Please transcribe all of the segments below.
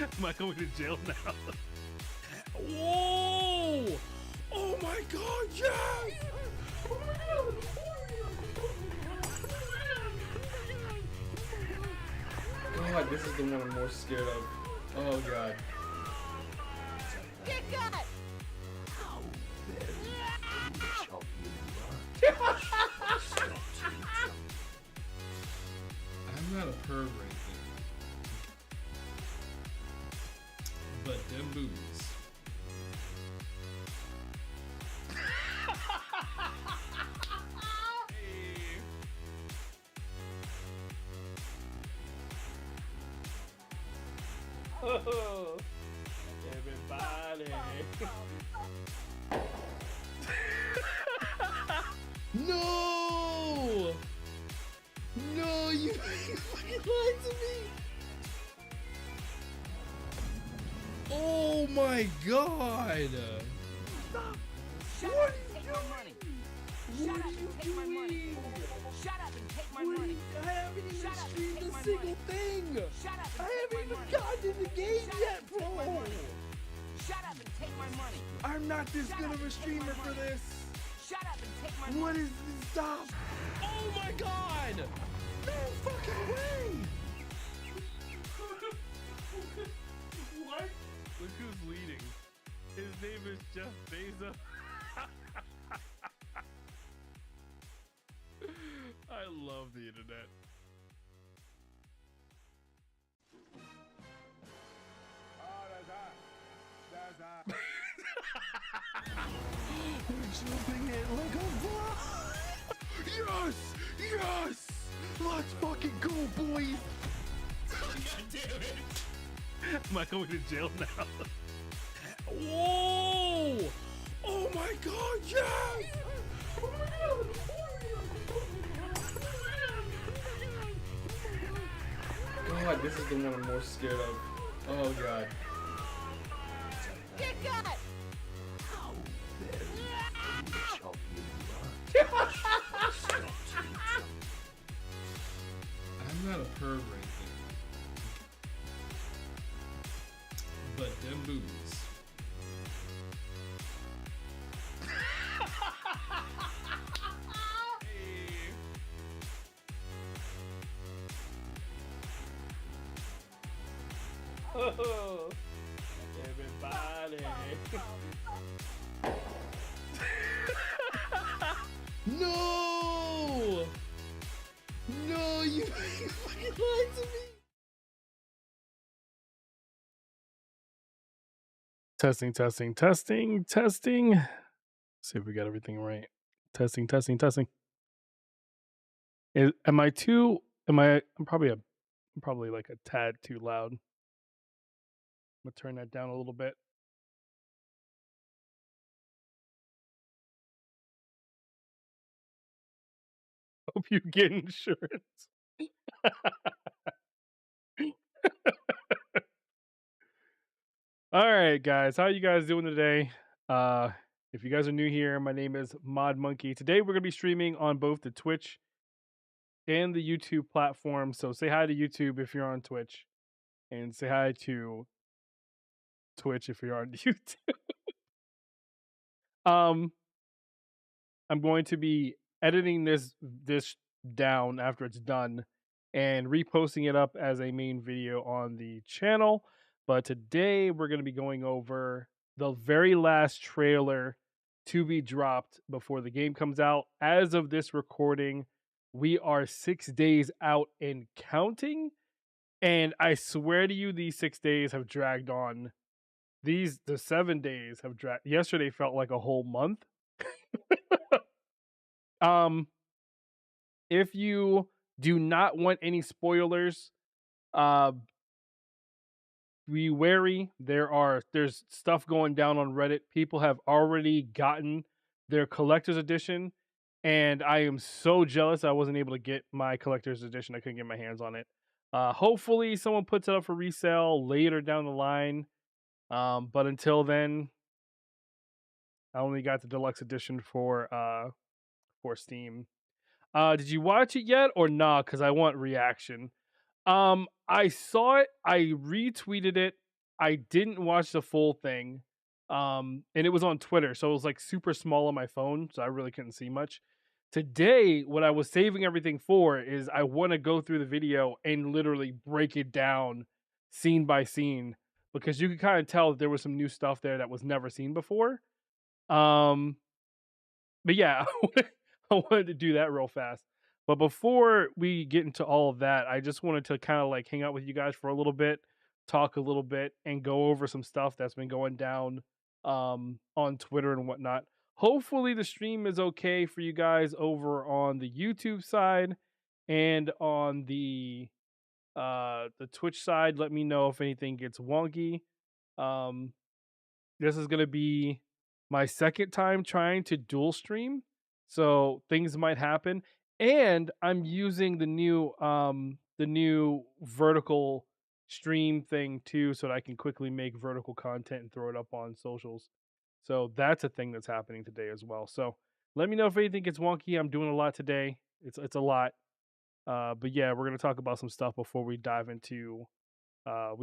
Am I going to jail now? Whoa! Oh my god, yes! God, this is the one I'm more scared of. Oh god. Get got! I'm not a perv or anything. But them boobies. Oh, everybody. No! No, you fucking lied to me! Oh my god! Stop! Shut What up and take my money! Shut up and take my money! Shut up and take my money! I haven't even Shut up and streamed take a my single money. thing! Shut up and I take haven't my even money! gotten in the game Shut yet, up and take my bro! money. Shut up and take my money! I'm not this Shut good up of a and take streamer my for money. this! Shut up and take my money! What is this? Stop! Oh my god! No fucking way! What? Look who's leading. His name is Jeff Bezos. I love the internet. We're jumping it like a ball! Yes! Yes! Let's fucking go, boys! God damn it! Am I going to jail now? Whoa! Oh my god, yes! God, this is the one I'm more scared of. Oh god. Get got! I'm not a perv or anything. But them boobies. Oh, everybody. No! No, you fucking lied to me! Testing, testing, testing, testing. See if we got everything right. Testing, testing, testing. Am I too? I'm probably like a tad too loud. I'm gonna turn that down a little bit. Hope you get insurance. All right, guys, how you guys doing today? If you guys are new here, my name is Mod Monkey. Today we're gonna be streaming on both the Twitch and the YouTube platform. So say hi to YouTube if you're on Twitch, and say hi to Twitch if you're on YouTube. Um, I'm going to be editing this down after it's done and reposting it up as a main video on the channel. But today we're going to be going over the very last trailer to be dropped before the game comes out. As of this recording, we are 6 days out and counting. And I swear to you, these 6 days have dragged on. The 7 days have dragged. Yesterday felt like a whole month. Um, if you do not want any spoilers, uh, be wary. There's stuff going down on Reddit. People have already gotten their collector's edition, and I am so jealous I wasn't able to get my collector's edition. I couldn't get my hands on it. Hopefully, someone puts it up for resale later down the line. But until then, I only got the deluxe edition for Steam. Did you watch it yet or not? Because I want reaction. I saw it. I retweeted it I didn't watch the full thing, and it was on Twitter, so it was, like, super small on my phone, so I really couldn't see much. Today, what I was saving everything for is I wanna go through the video and literally break it down scene by scene, because you could kinda tell that there was some new stuff there that was never seen before. Um, but yeah, I wanted to do that real fast. But before we get into all of that, I just wanted to kind of like hang out with you guys for a little bit, talk a little bit, and go over some stuff that's been going down on Twitter and whatnot. Hopefully the stream is okay for you guys over on the YouTube side and on the Twitch side. Let me know if anything gets wonky. Um this is gonna be my second time trying to dual stream, so things might happen. And I'm using the new vertical stream thing too, so that I can quickly make vertical content and throw it up on socials. So that's a thing that's happening today as well. So let me know if anything gets wonky. I'm doing a lot today. It's a lot. But yeah, we're gonna talk about some stuff before we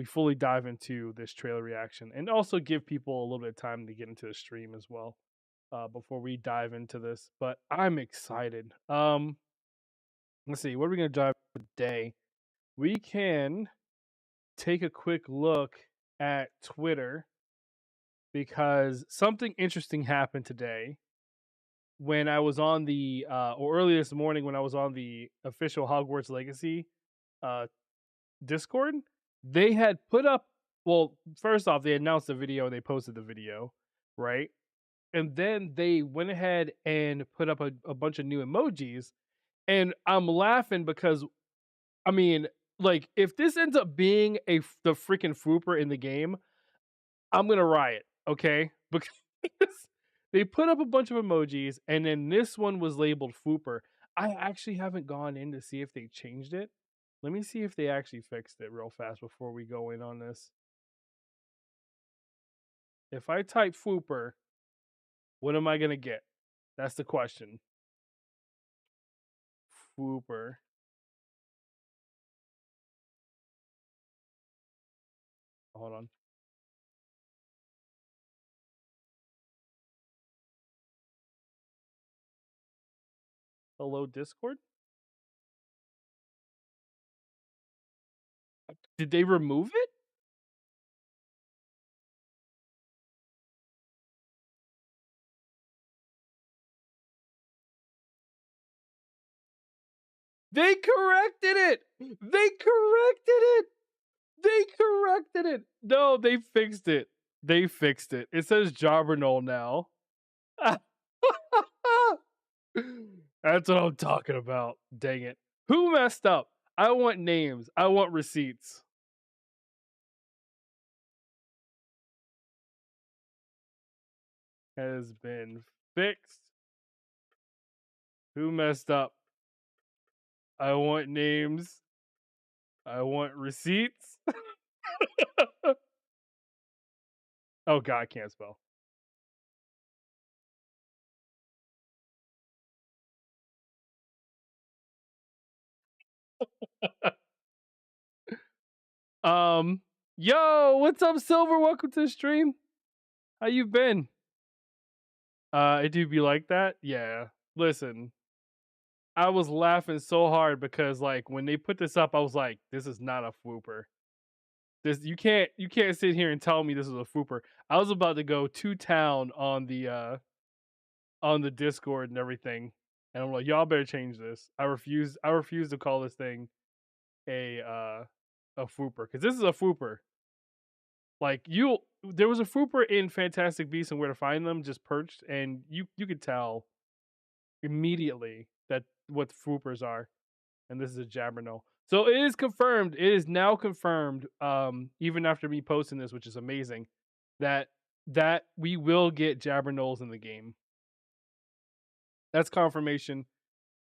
fully dive into this trailer reaction, and also give people a little bit of time to get into the stream as well before we dive into this. But I'm excited. Let's see, what are we going to dive into today? We can take a quick look at Twitter, because something interesting happened today when I was on the or early this morning when I was on the official Hogwarts Legacy uh Discord. They had put up, well, first off, they announced the video and they posted the video, right? And then they went ahead and put up a bunch of new emojis. And I'm laughing because, I mean, like, if this ends up being the freaking Fooper in the game, I'm gonna riot, okay? Because they put up a bunch of emojis, and then this one was labeled Fooper. I actually haven't gone in to see if they changed it. Let me see if they actually fixed it real fast before we go in on this. If I type Fooper, what am I gonna get? That's the question. Fooper. Hold on. Hello, Discord? Did they remove it? They corrected it! They corrected it! They corrected it! No, they fixed it. They fixed it. It says Jobberknoll now. That's what I'm talking about. Dang it. Who messed up? I want names. I want receipts. Has been fixed. Who messed up? I want names. I want receipts. Oh god, I can't spell. Um, yo, what's up, Silver? Welcome to the stream. How you been? It do be like that? Yeah. Listen, I was laughing so hard because like when they put this up, I was like, this is not a Fooper. This you can't sit here and tell me this is a Fooper. I was about to go to town on the Discord and everything. And I'm like, y'all better change this. I refuse to call this thing a Fooper, because this is a Fooper. Like there was a Fooper in Fantastic Beasts and Where to Find Them, just perched, and you could tell immediately that what Foopers are, and this is a Jabberknoll. So it is confirmed. It is now confirmed. Even after me posting this, which is amazing, that we will get Jabberknolls in the game. That's confirmation.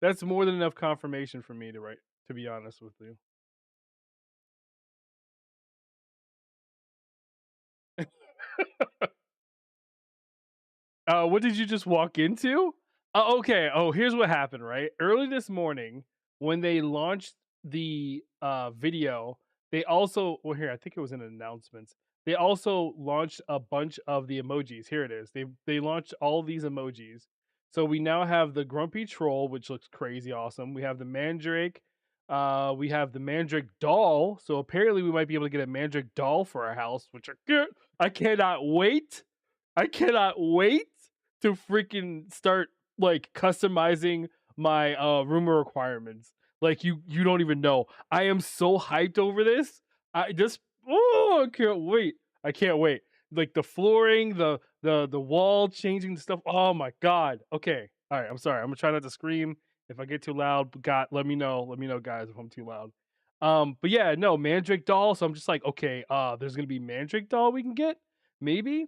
That's more than enough confirmation for me to be honest with you. What did you just walk into? Okay. Oh, here's what happened, right? Early this morning, when they launched the video, they also, well, here, I think it was in announcements. They also launched a bunch of the emojis. Here it is. They launched all these emojis. So we now have the grumpy troll, which looks crazy awesome. We have the mandrake. We have the mandrake doll. So apparently we might be able to get a mandrake doll for our house, which are good. I cannot wait. I cannot wait to freaking start like customizing my rumor requirements. Like you don't even know. I am so hyped over this. I just oh, I can't wait. I can't wait. Like the flooring, the wall changing the stuff. Oh my god. Okay. All right. I'm sorry. I'm gonna try not to scream. If I get too loud, God, let me know. Let me know, guys, if I'm too loud. But yeah, no Mandrake doll. So I'm just like, okay, there's gonna be Mandrake doll we can get, maybe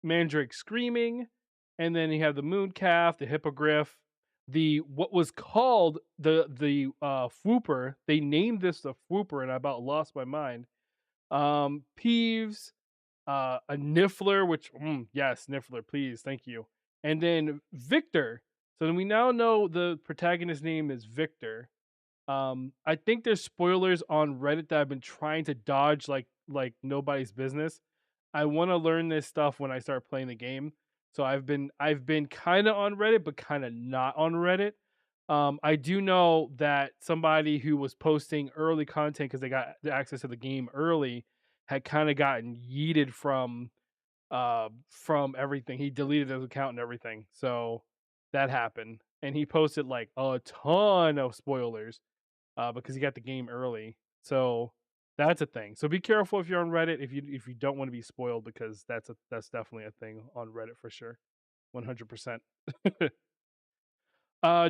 Mandrake screaming, and then you have the moon calf, the hippogriff, the what was called the Fwooper. They named this the Fwooper, and I about lost my mind. Peeves, a Niffler, which yes, Niffler, please, thank you. And then Victor. So then we now know the protagonist's name is Victor. I think there's spoilers on Reddit that I've been trying to dodge like nobody's business. I want to learn this stuff when I start playing the game. So I've been kind of on Reddit, but kind of not on Reddit. I do know that somebody who was posting early content because they got the access to the game early had kind of gotten yeeted from everything. He deleted his account and everything. So that happened. And he posted like a ton of spoilers because he got the game early. So that's a thing. So be careful if you're on Reddit if you don't want to be spoiled because that's definitely a thing on Reddit for sure. 100%.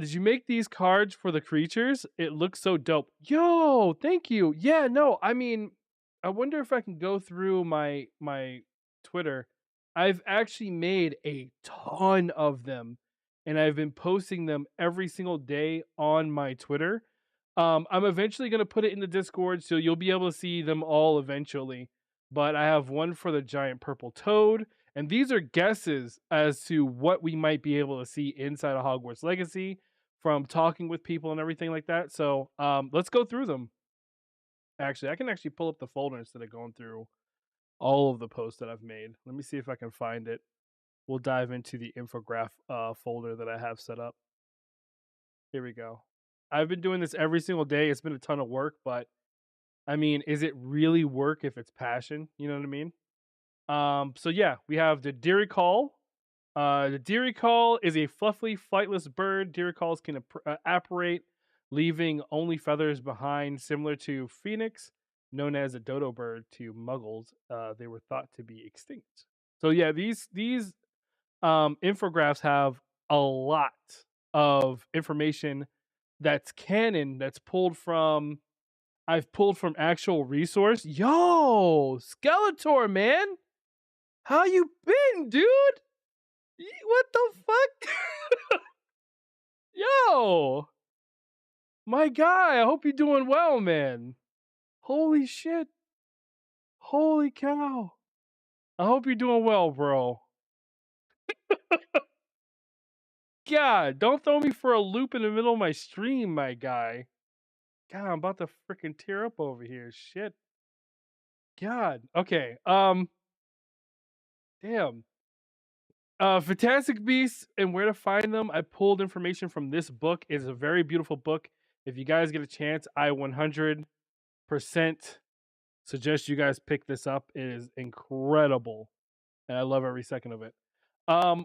Did you make these cards for the creatures? It looks so dope. Yo, thank you. Yeah, no, I mean, I wonder if I can go through my Twitter. I've actually made a ton of them, and I've been posting them every single day on my Twitter. I'm eventually gonna put it in the Discord, so you'll be able to see them all eventually. But I have one for the giant purple toad, and these are guesses as to what we might be able to see inside of Hogwarts Legacy from talking with people and everything like that. So let's go through them. Actually, I can actually pull up the folder instead of going through all of the posts that I've made. Let me see if I can find it. We'll dive into the infograph folder that I have set up. Here we go. I've been doing this every single day. It's been a ton of work, but I mean, is it really work if it's passion? You know what I mean? So yeah, we have the Deary Call. The Deary Call is a fluffy, flightless bird. Deary Calls can apparate, leaving only feathers behind, similar to Phoenix, known as a dodo bird to Muggles. They were thought to be extinct. So yeah, these infographics have a lot of information that's canon. That's pulled from I've pulled from actual resource. Yo, Skeletor, man. How you been, dude? What the fuck? Yo, my guy. I hope you're doing well, man. Holy shit. Holy cow. I hope you're doing well, bro. God, don't throw me for a loop in the middle of my stream, my guy. God, I'm about to freaking tear up over here. Shit. God. Okay. Damn. Fantastic Beasts and where to find them. I pulled information from this book. It's a very beautiful book. If you guys get a chance, I 100% suggest you guys pick this up. It is incredible, and I love every second of it. Um,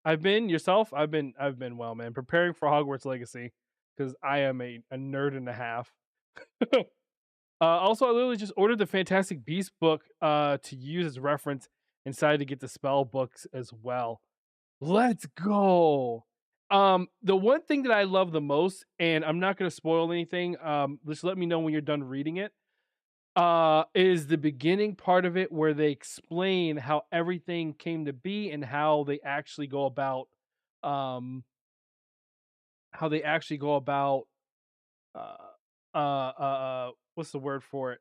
I've been yourself. I've been well, man, preparing for Hogwarts Legacy because I am a nerd and a half. Also, I literally just ordered the Fantastic Beast book to use as reference inside to get the spell books as well. Let's go. The one thing that I love the most, and I'm not going to spoil anything. Just let me know when you're done reading it. Is the beginning part of it where they explain how everything came to be and um, how they actually go about, uh, what's the word for it?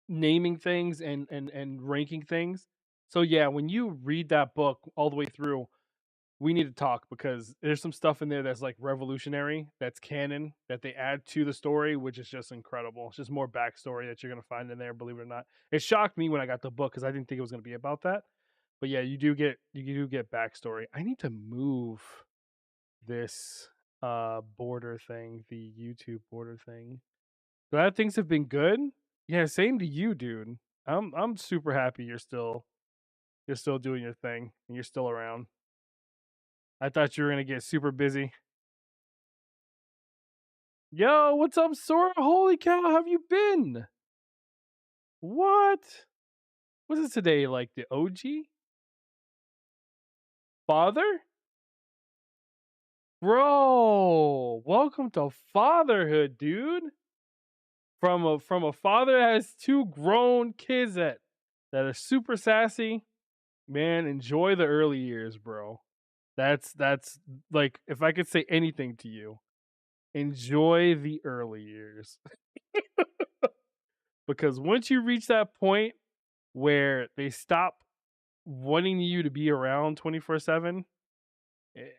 Naming things and ranking things. So yeah, when you read that book all the way through, we need to talk because there's some stuff in there that's like revolutionary, that's canon, that they add to the story, which is just incredible. It's just more backstory that you're gonna find in there, believe it or not. It shocked me when I got the book because I didn't think it was gonna be about that. But yeah, you do get backstory. I need to move this border thing, the YouTube border thing. Glad things have been good. Yeah, same to you, dude. I'm super happy you're still doing your thing and you're still around. I thought you were gonna get super busy. Yo, what's up, Sora? Holy cow, how have you been? What? What is it today? Like the OG? Father? Bro, welcome to fatherhood, dude. From a father that has two grown kids that are super sassy. Man, enjoy the early years, bro. That's like if I could say anything to you, enjoy the early years. Because once you reach that point where they stop wanting you to be around 24/7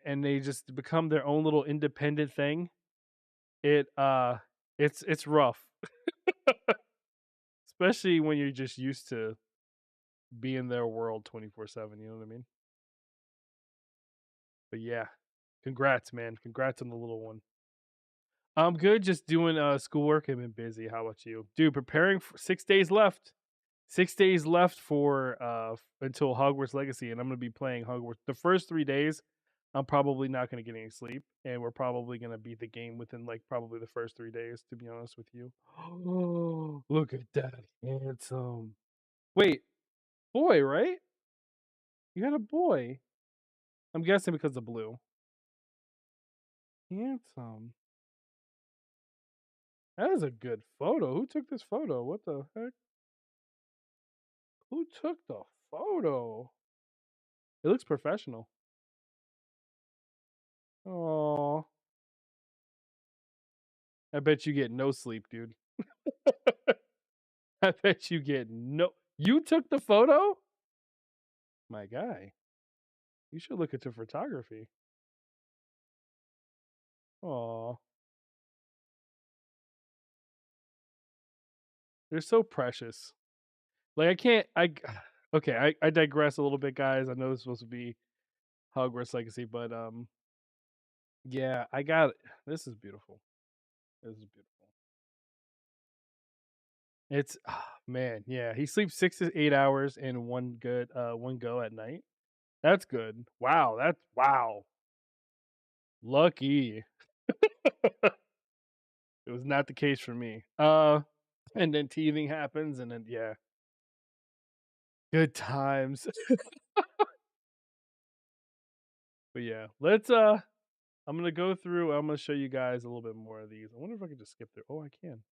and they just become their own little independent thing, it it's rough, especially when you're just used to being in their world 24/7, you know what I mean? But yeah, congrats, man. Congrats on the little one. I'm good, just doing schoolwork. I've been busy. How about you? Dude, preparing for 6 days left. 6 days left for until Hogwarts Legacy, and I'm gonna be playing Hogwarts. The first 3 days, I'm probably not gonna get any sleep, and we're probably gonna beat the game within like probably the first 3 days, to be honest with you. Oh, look at that handsome. Wait, boy, right? You had a boy. I'm guessing because of blue. Handsome. That is a good photo. Who took this photo? What the heck? Who took the photo? It looks professional. Oh, I bet you get no sleep, dude. I bet you get no. You took the photo? My guy, you should look into photography. Oh, they're so precious. Like I can't. Okay. I digress a little bit, guys. I know this is supposed to be Hogwarts Legacy, but yeah, I got it. This is beautiful. This is beautiful. It's man, yeah. He sleeps 6 to 8 hours in one go at night. That's good. Wow, that's wow. Lucky. It was not the case for me. And then teething happens, and then yeah, good times. But yeah, let's. I'm gonna go through. I'm gonna show you guys a little bit more of these. I wonder if I can just skip through. Oh, I can.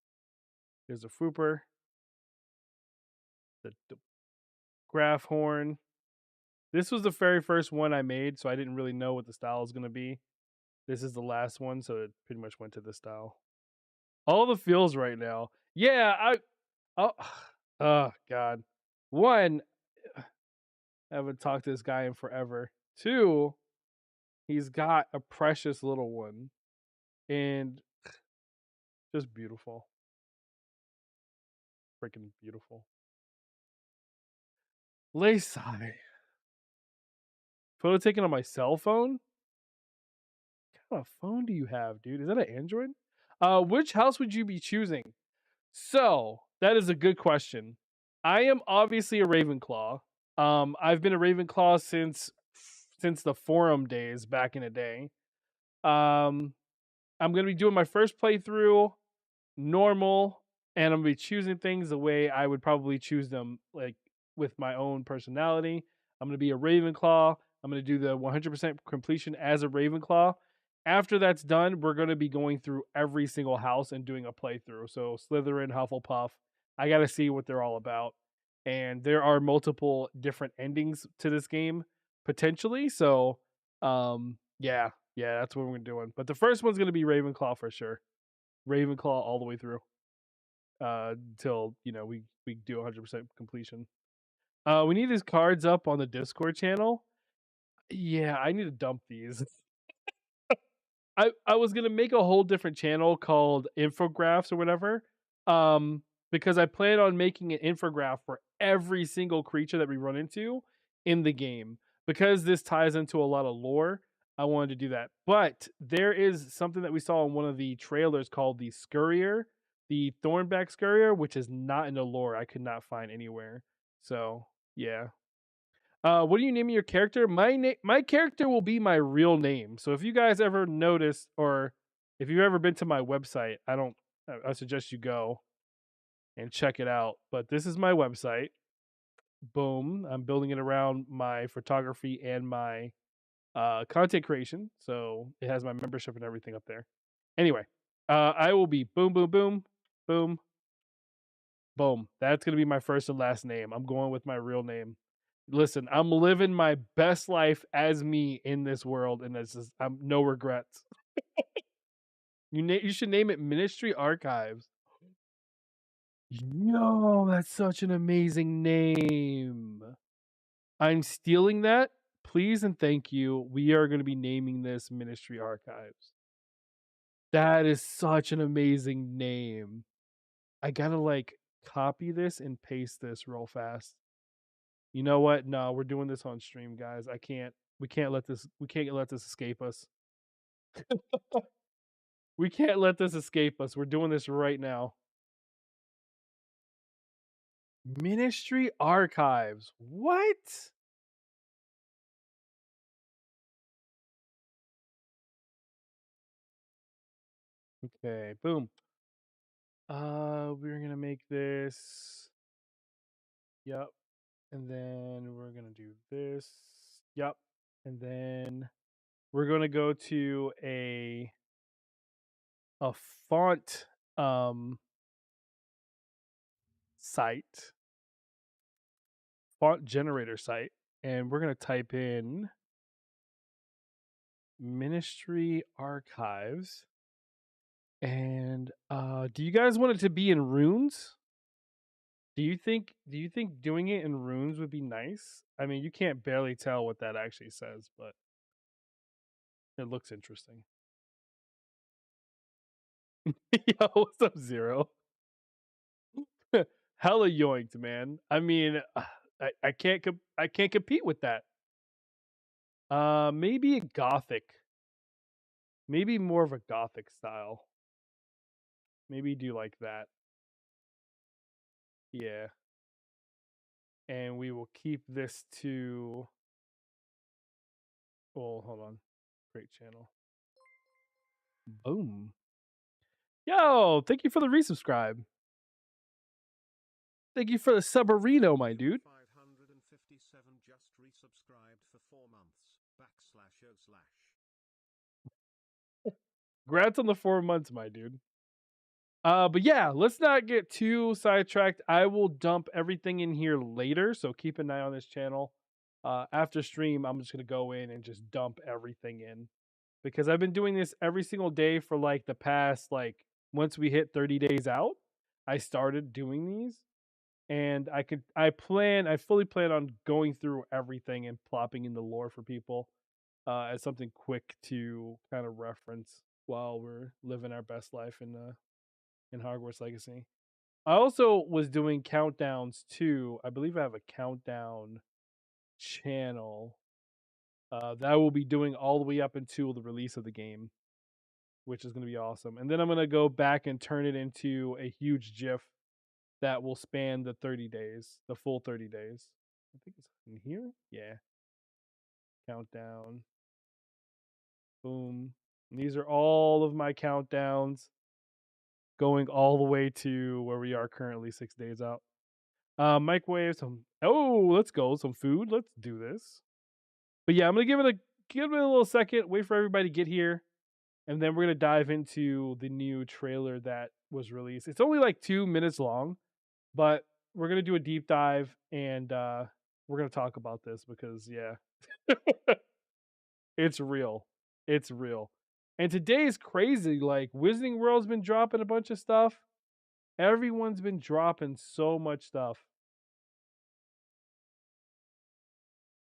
There's a Fooper, the Graph Horn. This was the very first one I made, so I didn't really know what the style is gonna be. This is the last one, so it pretty much went to this style. All the feels right now. Yeah, oh, oh god. One, I haven't talked to this guy in forever. Two, he's got a precious little one and just beautiful. Freaking beautiful. Laysai. Photo taken on my cell phone? What kind of phone do you have, dude? Is that an Android? Which house would you be choosing? So, that is a good question. I am obviously a Ravenclaw. I've been a Ravenclaw since the forum days back in the day. Um, I'm gonna be doing my first playthrough normal, and I'm gonna be choosing things the way I would probably choose them, like with my own personality. I'm gonna be a Ravenclaw. I'm gonna do the 100% completion as a Ravenclaw. After that's done, we're gonna be going through every single house and doing a playthrough. So Slytherin, Hufflepuff, I gotta see what they're all about. And there are multiple different endings to this game potentially. So, yeah, yeah, that's what we're doing. But the first one's gonna be Ravenclaw for sure. Ravenclaw all the way through until we do 100% completion. We need these cards up on the Discord channel. Yeah, I need to dump these. I was gonna make a whole different channel called Infographs or whatever, because I plan on making an infograph for every single creature that we run into in the game. Because this ties into a lot of lore, I wanted to do that. But there is something that we saw in one of the trailers called the Scurrier, the Thornback Scurrier, which is not in the lore. I could not find anywhere. So yeah, what are you naming your character? My character will be my real name. So if you guys ever notice, or if you've ever been to my website, I suggest you go and check it out. But this is my website. Boom. I'm building it around my photography and my content creation. So it has my membership and everything up there. Anyway, I will be boom, boom, boom, boom, boom. That's gonna be my first and last name. I'm going with my real name. Listen, I'm living my best life as me in this world, and this is I'm no regrets. You should name it Ministry Archives. Yo, that's such an amazing name. I'm stealing that. Please and thank you. We are going to be naming this Ministry Archives. That is such an amazing name. I gotta like copy this and paste this real fast. You know what? No, we're doing this on stream, guys. I can't. We can't let this escape us. We can't let this escape us. We're doing this right now. Ministry Archives. What? Okay, boom. We're gonna make this. Yep. And then we're gonna do this. Yep. And then we're gonna go to a font site, font generator site, and we're gonna type in Ministry Archives. And do you guys want it to be in runes? Do you think doing it in runes would be nice? I mean, you can't barely tell what that actually says, but it looks interesting. Yo, what's up, Zero? Hella yoinked, man. I mean, I can't compete with that. Maybe a gothic. Maybe more of a gothic style. Maybe do like that. Yeah. And we will keep this to. Well, hold on. Great channel. Boom. Yo, thank you for the resubscribe. Thank you for the subarino, my dude. 557 just resubscribed for 4 months. /o/. Congrats on the 4 months, my dude. But yeah, let's not get too sidetracked. I will dump everything in here later, so keep an eye on this channel. After stream, I'm just gonna go in and just dump everything in because I've been doing this every single day for like the past like once we hit 30 days out, I started doing these, and I fully plan on going through everything and plopping in the lore for people as something quick to kind of reference while we're living our best life in Hogwarts Legacy. I also was doing countdowns too. I believe I have a countdown channel that I will be doing all the way up until the release of the game, which is going to be awesome. And then I'm going to go back and turn it into a huge GIF that will span the 30 days, the full 30 days. I think it's in here. Yeah. Countdown. Boom. And these are all of my countdowns going all the way to where we are currently 6 days out. Microwave some. Oh, let's go. Some food. Let's do this. But yeah, I'm gonna give it a little second. Wait for everybody to get here, and then we're gonna dive into the new trailer that was released. It's only like 2 minutes long, but we're gonna do a deep dive and we're gonna talk about this because yeah, it's real. It's real. And today is crazy. Like Wizarding World's been dropping a bunch of stuff. Everyone's been dropping so much stuff.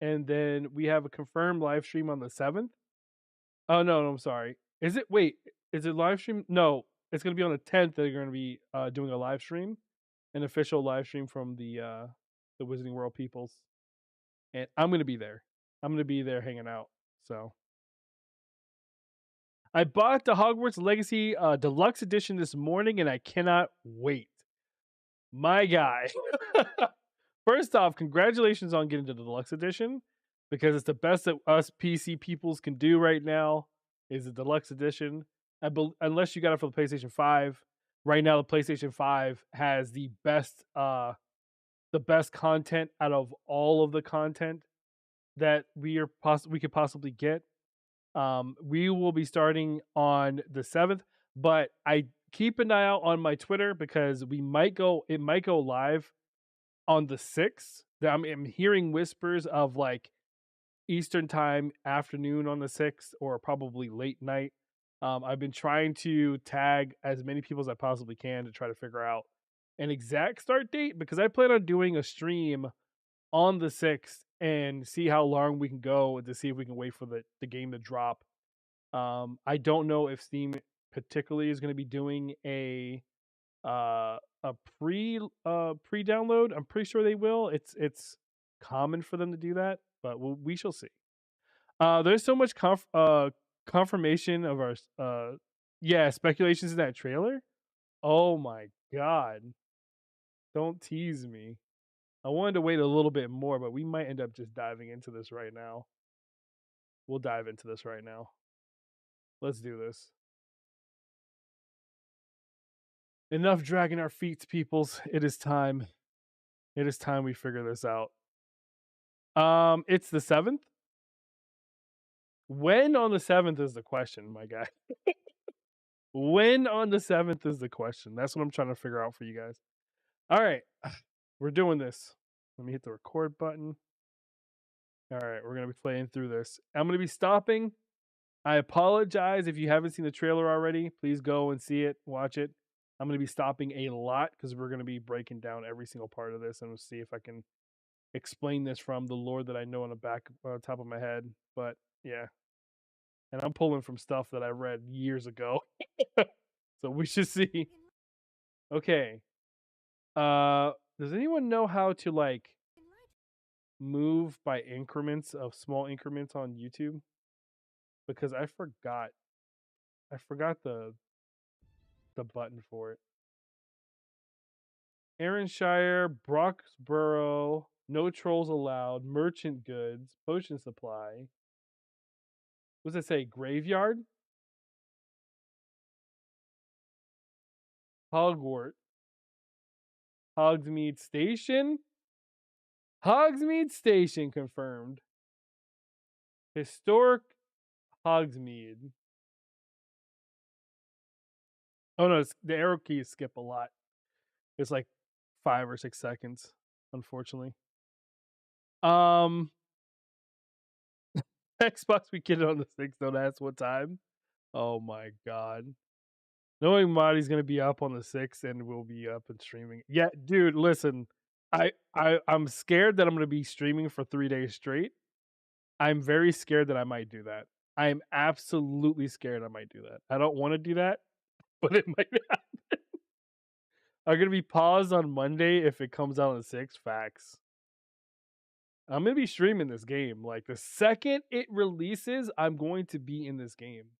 and then we have a confirmed live stream on the 7th. Oh no, I'm sorry. Is it? Wait, is it live stream? No, it's gonna be on the 10th. They're gonna be doing a live stream, an official live stream from the Wizarding World peoples, and I'm gonna be there. I'm gonna be there hanging out. So I bought the Hogwarts Legacy Deluxe Edition this morning, and I cannot wait. My guy. First off, congratulations on getting to the Deluxe Edition, because it's the best that us PC peoples can do right now is the Deluxe Edition. Unless you got it for the PlayStation 5. Right now, the PlayStation 5 has the best content out of all of the content that we could possibly get. We will be starting on the 7th, but I keep an eye out on my Twitter because it might go live on the 6th. I'm hearing whispers of like Eastern time afternoon on the 6th, or probably late night. I've been trying to tag as many people as I possibly can to try to figure out an exact start date, because I plan on doing a stream on the 6th and see how long we can go to see if we can wait for the game to drop. I don't know if Steam particularly is going to be doing a pre download. I'm pretty sure they will. It's common for them to do that, but we shall see. There's so much confirmation of our speculations in that trailer. Oh my god. Don't tease me. I wanted to wait a little bit more, but we might end up just diving into this right now. We'll dive into this right now. Let's do this. Enough dragging our feet, peoples. It is time. It is time we figure this out. It's the 7th. When on the 7th is the question, my guy. When on the 7th is the question. That's what I'm trying to figure out for you guys. All right. We're doing this. Let me hit the record button. All right, we're going to be playing through this. I'm going to be stopping. I apologize if you haven't seen the trailer already. Please go and see it, watch it. I'm going to be stopping a lot because we're going to be breaking down every single part of this, and we'll see if I can explain this from the lore that I know on the top of my head. But yeah, and I'm pulling from stuff that I read years ago, so we should see. Okay. Does anyone know how to like move by increments of small increments on YouTube? Because I forgot the button for it. Aaronshire, Broxborough, no trolls allowed, merchant goods, potion supply. What does it say? Graveyard? Hogwarts. Hogsmeade Station? Hogsmeade Station confirmed. Historic Hogsmeade. Oh no, the arrow keys skip a lot. It's like 5 or 6 seconds, unfortunately. Xbox, we get it on the 6th, don't ask what time. Oh my god. Knowing Marty's gonna be up on the 6th and we'll be up and streaming. Yeah, dude, listen. I'm scared that I'm gonna be streaming for 3 days straight. I'm very scared that I might do that. I am absolutely scared I might do that. I don't want to do that, but it might happen. I'm gonna be paused on Monday if it comes out on the 6th. Facts. I'm gonna be streaming this game. Like the second it releases, I'm going to be in this game.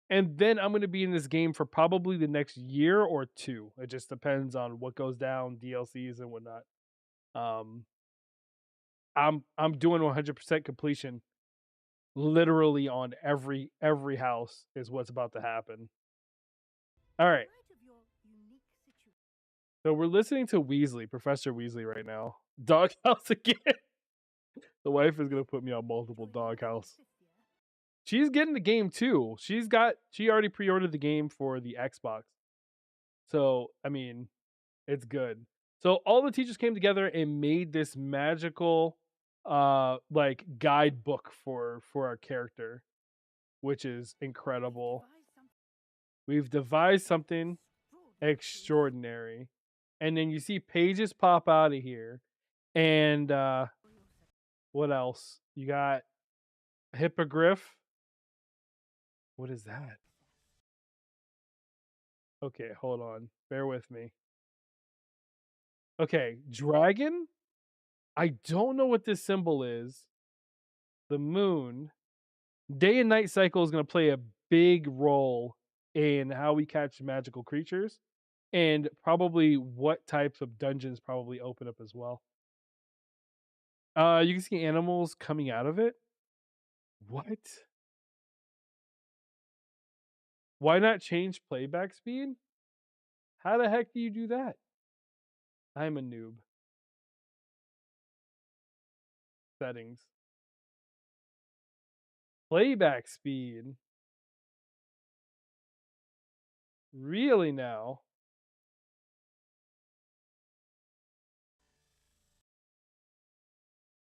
And then I'm gonna be in this game for probably the next year or 2. It just depends on what goes down, DLCs and whatnot. I'm doing 100% completion. Literally on every house is what's about to happen. All right. So we're listening to Weasley, Professor Weasley right now. Doghouse again. The wife is gonna put me on multiple Doghouse. She's getting the game too. She already pre-ordered the game for the Xbox. So, I mean, it's good. So all the teachers came together and made this magical like guidebook for our character, which is incredible. We've devised something extraordinary. And then you see pages pop out of here. And What else? You got hippogriff. What is that? Okay, hold on. Bear with me. Okay, dragon. I don't know what this symbol is. The moon. Day and night cycle is going to play a big role in how we catch magical creatures and probably what types of dungeons probably open up as well. You can see animals coming out of it. What? Why not change playback speed? How the heck do you do that? I'm a noob. Settings. Playback speed. Really now?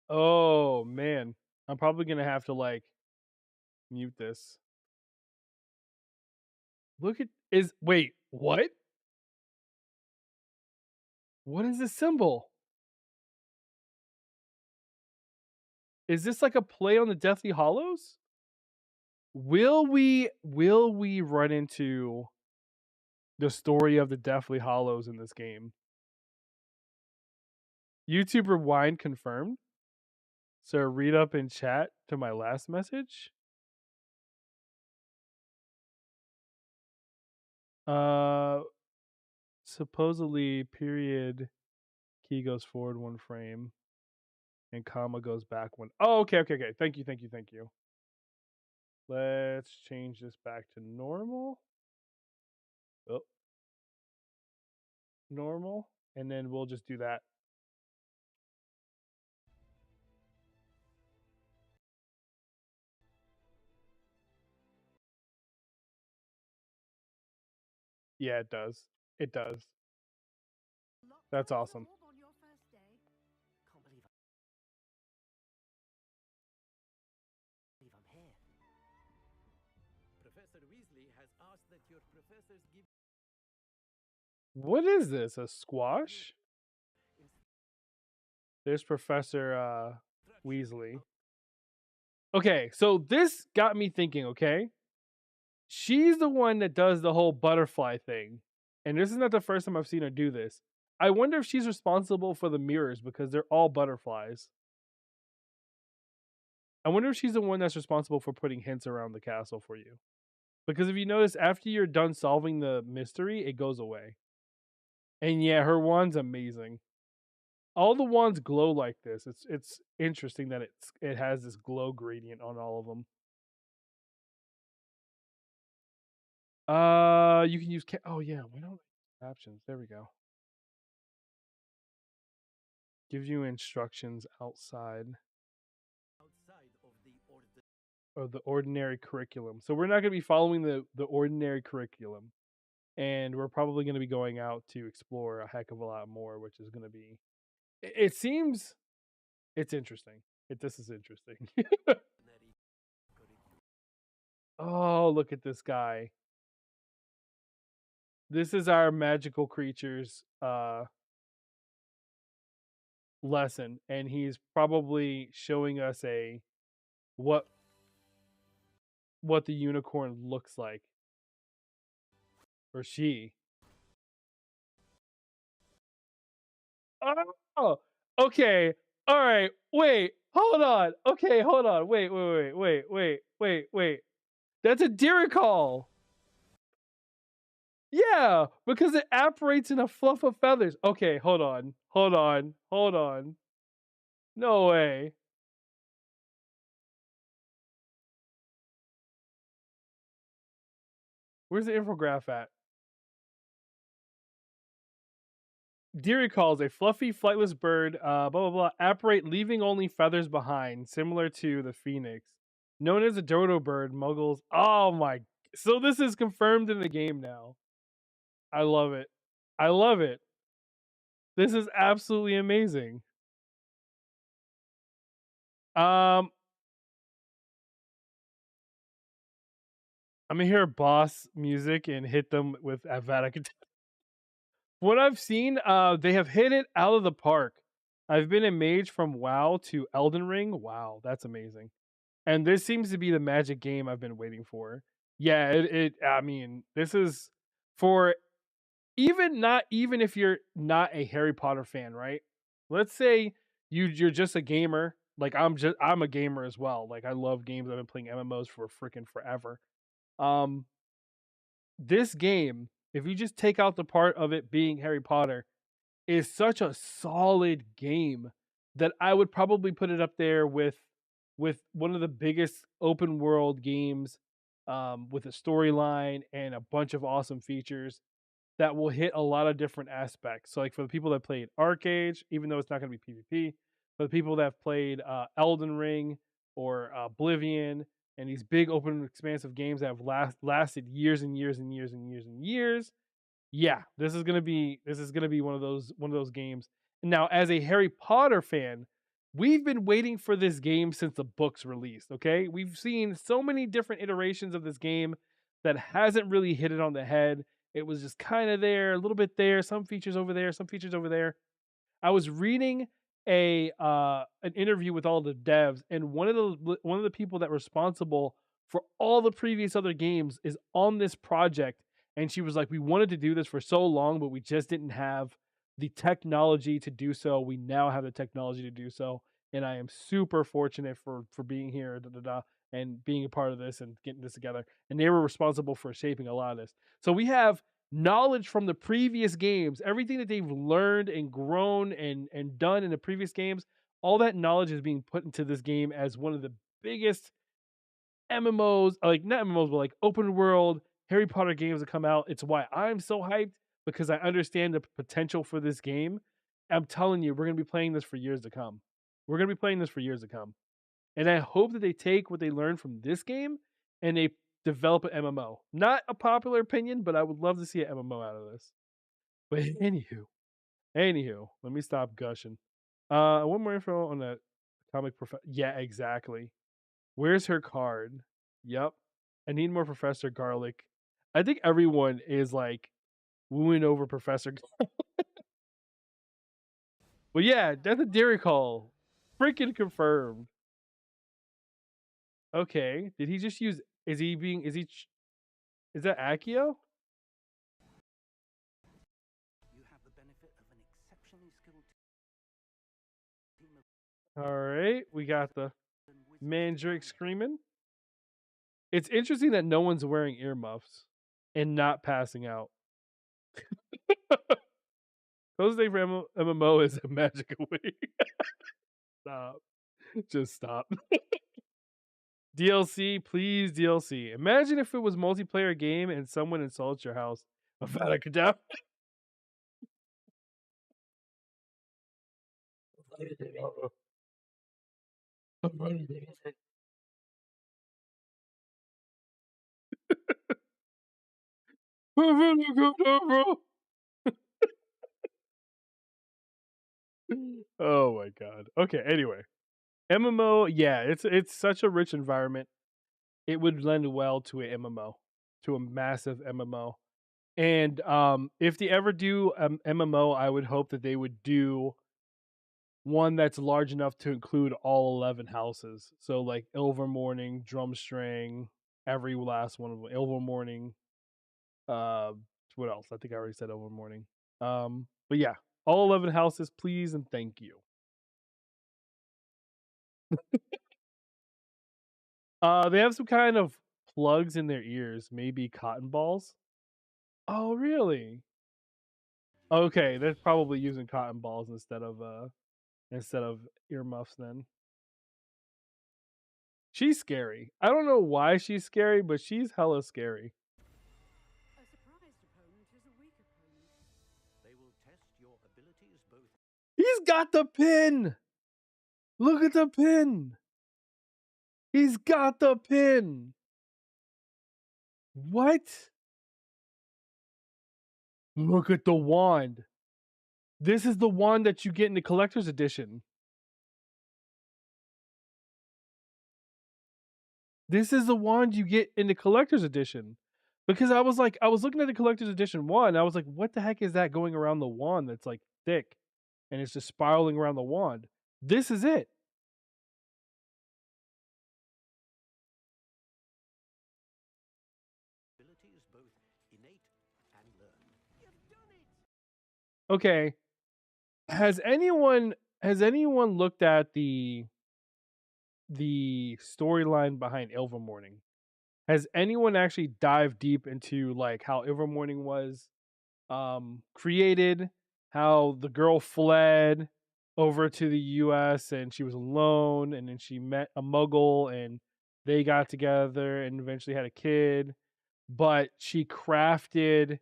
Oh man. I'm probably gonna have to like mute this. Look at is wait, what? What is this symbol? Is this like a play on the Deathly Hollows? Will we run into the story of the Deathly Hollows in this game? YouTube Rewind confirmed. So read up in chat to my last message. Uh supposedly period key goes forward one frame and comma goes back one. Oh, okay. Thank you. Let's change this back to normal. Oh, normal. And then we'll just do that. Yeah, it does. It does. That's awesome. Can't believe I'm here. Professor Weasley has asked that your professors give What is this? A squash? There's Professor Weasley. Okay, so this got me thinking, okay? She's the one that does the whole butterfly thing. And this is not the first time I've seen her do this. I wonder if she's responsible for the mirrors because they're all butterflies. I wonder if she's the one that's responsible for putting hints around the castle for you. Because if you notice, after you're done solving the mystery, it goes away. And yeah, her wand's amazing. All the wands glow like this. It's interesting that it has this glow gradient on all of them. You can use oh yeah, why don't options? There we go. Gives you instructions outside of the ordinary curriculum. So we're not going to be following the ordinary curriculum, and we're probably going to be going out to explore a heck of a lot more, which is going to be. It seems it's interesting. This is interesting. Oh, look at this guy. This is our magical creatures lesson, and he's probably showing us a what the unicorn looks like, or she. Oh, okay. All right. Wait. Hold on. Okay. Hold on. Wait. That's a deer call. Yeah, because it apparates in a fluff of feathers. Okay. Hold on. No way. Where's the infograph at? Deer calls a fluffy, flightless bird, apparate leaving only feathers behind, similar to the phoenix. Known as a dodo bird, muggles. Oh my. So this is confirmed in the game now. I love it. This is absolutely amazing. I'm gonna hear boss music and hit them with Avada. What I've seen, they have hit it out of the park. I've been a mage from WoW to Elden Ring. Wow, that's amazing. And this seems to be the magic game I've been waiting for. Yeah, I mean, this is for even if you're not a Harry Potter fan, right? Let's say you're just a gamer. Like I'm a gamer as well. Like I love games. I've been playing MMOs for freaking forever. Um this game, if you just take out the part of it being Harry Potter, is such a solid game that I would probably put it up there with one of the biggest open world games, with a storyline and a bunch of awesome features that will hit a lot of different aspects. So, like for the people that played Arcade, even though it's not going to be PvP, for the people that have played Elden Ring or Oblivion and these big open expansive games that have lasted years and years and years and years and years, yeah, this is gonna be one of those games. Now, as a Harry Potter fan, we've been waiting for this game since the books released. Okay, we've seen so many different iterations of this game that hasn't really hit it on the head. It was just kind of there, a little bit there, some features over there, some features over there. I was reading an interview with all the devs, and one of the people that responsible for all the previous other games is on this project, and she was like, "We wanted to do this for so long, but we just didn't have the technology to do so. We now have the technology to do so, and I am super fortunate for being here, da, da, da, and being a part of this and getting this together." And they were responsible for shaping a lot of this. So we have knowledge from the previous games, everything that they've learned and grown and done in the previous games, all that knowledge is being put into this game as one of the biggest MMOs, like not MMOs, but like open world Harry Potter games that come out. It's why I'm so hyped because I understand the potential for this game. I'm telling you, we're gonna be playing this for years to come. We're gonna be playing this for years to come. And I hope that they take what they learned from this game and they develop an MMO. Not a popular opinion, but I would love to see an MMO out of this. But anywho, let me stop gushing. One more info on that comic Yeah, exactly. Where's her card? Yep. I need more Professor Garlic. I think everyone is like wooing over Professor. But yeah, that's a Dairy Call. Freaking confirmed. Okay. Did he just use? Is he being? Is he? Is that Akio? You have the benefit of an exceptionally skilled team of All right, we got the wizards. Mandrake screaming. It's interesting that no one's wearing earmuffs and not passing out. Closest thing for MMO is a magic away. Stop. Just stop. DLC, please DLC. Imagine if it was multiplayer game and someone insults your house. Avada Kedavra. Avada Kedavra. Oh my god. Okay, anyway. MMO, yeah, it's such a rich environment. It would lend well to a MMO, to a massive MMO. And if they ever do MMO, I would hope that they would do one that's large enough to include all 11 houses. So like Ilvermorning, Drumstring, every last one of them. Ilvermorning. Uh, what else? I think I already said Ilvermorning. But yeah, all 11 houses, please and thank you. They have some kind of plugs in their ears, maybe cotton balls. Oh, really? Okay, they're probably using cotton balls instead of earmuffs then. She's scary. I don't know why she's scary, but she's hella scary. A surprised opponent is a weak opponent. They will test your abilities both. He's got the pin. Look at the pin. He's got the pin. What? Look at the wand. This is the wand that you get in the collector's edition. This is the wand you get in the collector's edition. Because I was looking at the collector's edition one, I was like, what the heck is that going around the wand that's like thick? and it's just spiraling around the wand. This is it. Ability is both innate and learned. You've done it! Okay. Has anyone looked at the storyline behind Ilvermorning? Has anyone actually dived deep into like how Ilvermorning was created, how the girl fled over to the US and she was alone, and then she met a muggle and they got together and eventually had a kid, but she crafted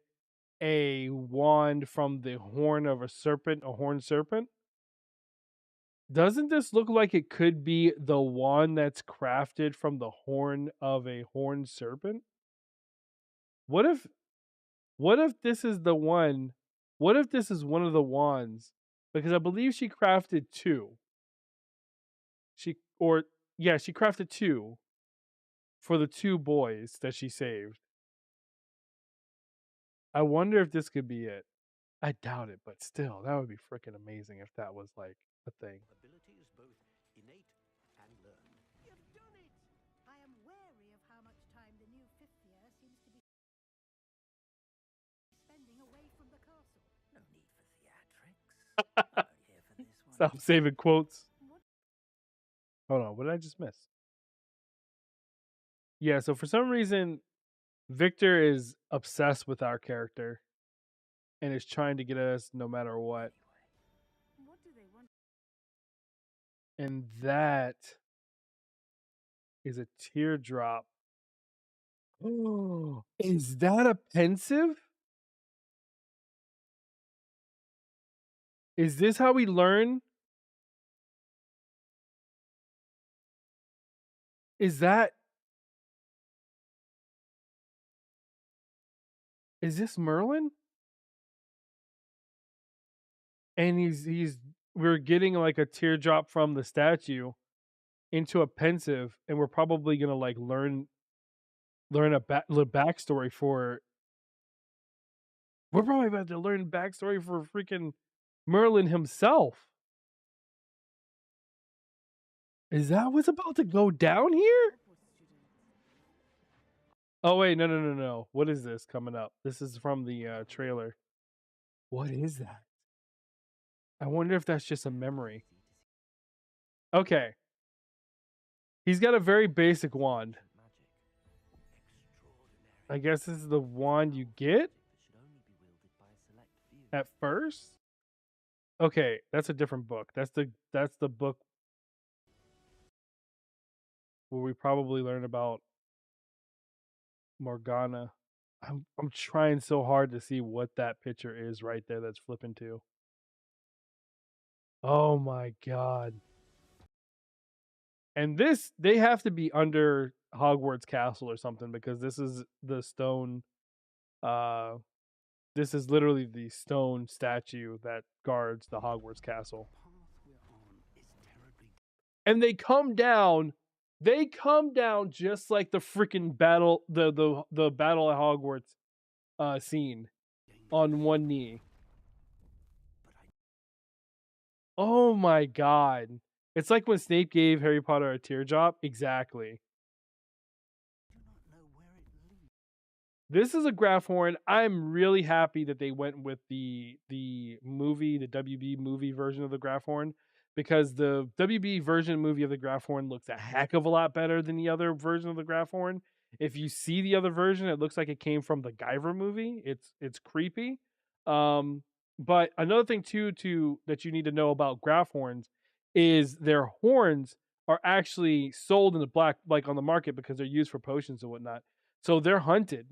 a wand from the horn of a serpent, a horned serpent? Doesn't this look like it could be the wand that's crafted from the horn of a horned serpent? What if what if this is the one? What if this is one of the wands? Because I believe she crafted two. She or yeah, she crafted two for the two boys that she saved. I wonder if this could be it. I doubt it, but still, that would be freaking amazing if that was like a thing. Ability is both innate and learned. You've done it! I am wary of how much time the new fifth year seems to be spending away from the castle. No need for theatrics. I'm only here for this one. Stop saving quotes. Hold on, what did I just miss? Yeah, so for some reason, Victor is obsessed with our character and is trying to get us no matter what. What do they want? And that is a teardrop. Oh, is that a pensive? Is this how we learn? Is that is this Merlin? And he's we're getting like a teardrop from the statue into a pensive, and we're probably gonna like learn a the backstory for. We're probably about to learn backstory for freaking Merlin himself. Is that what's about to go down here? Oh wait, no. What is this coming up? This is from the trailer. What is that? I wonder if that's just a memory. Okay. He's got a very basic wand. I guess this is the wand you get at first? Okay, that's a different book. That's the book where we probably learn about Morgana. I'm trying so hard to see what that picture is right there that's flipping to. Oh my god. And this they have to be under Hogwarts Castle or something, because this is the stone this is literally the stone statue that guards the Hogwarts Castle. The path we're on is terribly And they come down just like the freaking battle the battle at Hogwarts scene on one knee. Oh my god. It's like when Snape gave Harry Potter a teardrop. Exactly. do not know where it leads. This is a graph horn. I'm really happy that they went with the movie, the WB movie version of the graph horn, because the WB version movie of the graph horn looks a heck of a lot better than the other version of the graph horn. If you see the other version, it looks like it came from the Guyver movie. It's creepy. But another thing too that you need to know about graph horns is their horns are actually sold in the black, like on the market, because they're used for potions and whatnot. So they're hunted.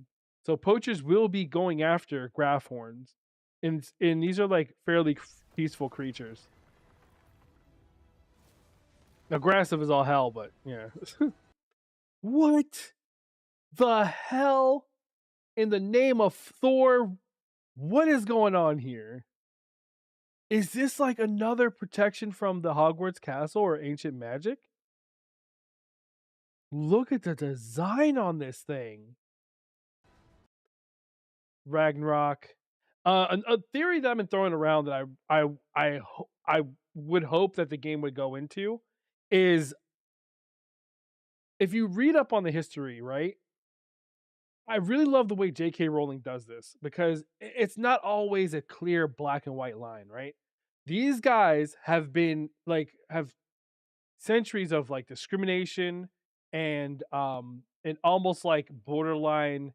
So poachers will be going after graph horns, and these are like fairly peaceful creatures. Aggressive as all hell, but yeah. What the hell in the name of Thor? What is going on here? Is this like another protection from the Hogwarts Castle or ancient magic? Look at the design on this thing. Ragnarok. A theory that I've been throwing around that I would hope that the game would go into is if you read up on the history, right? I really love the way J.K. Rowling does this because it's not always a clear black and white line, right? These guys have been have centuries of like discrimination and almost like borderline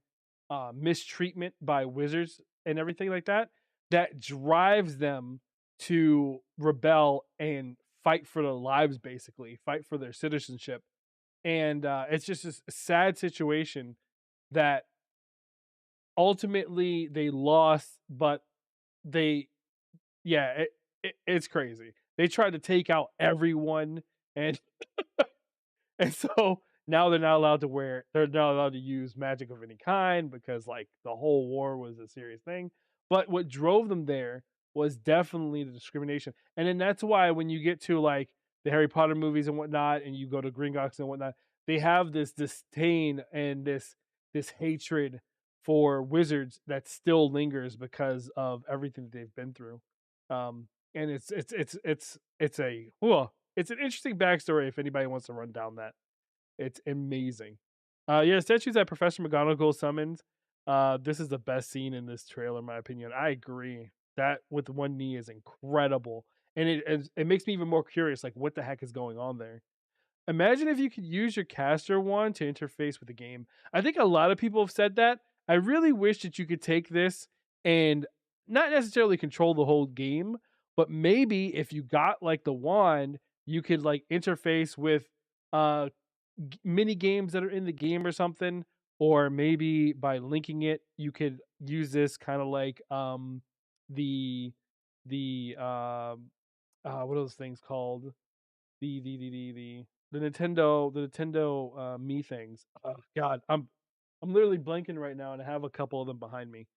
mistreatment by wizards and everything like that that drives them to rebel and fight for their lives, basically fight for their citizenship. And it's just this sad situation that ultimately they lost, but they yeah, it's crazy. They tried to take out everyone, and and so now they're not allowed to use magic of any kind because like the whole war was a serious thing. But what drove them there was definitely the discrimination. And then that's why when you get to like the Harry Potter movies and whatnot, and you go to Gringotts and whatnot, they have this disdain and this hatred for wizards that still lingers because of everything that they've been through. And it's an interesting backstory if anybody wants to run down that. It's amazing. Yeah, statues that Professor McGonagall summons. This is the best scene in this trailer, in my opinion. I agree. That with one knee is incredible, and it makes me even more curious. Like, what the heck is going on there? Imagine if you could use your caster wand to interface with the game. I think a lot of people have said that. I really wish that you could take this and not necessarily control the whole game, but maybe if you got like the wand, you could like interface with uh mini games that are in the game or something, or maybe by linking it, you could use this kind of like the what are those things called? The Nintendo Me things. Oh god, I'm literally blanking right now, and I have a couple of them behind me.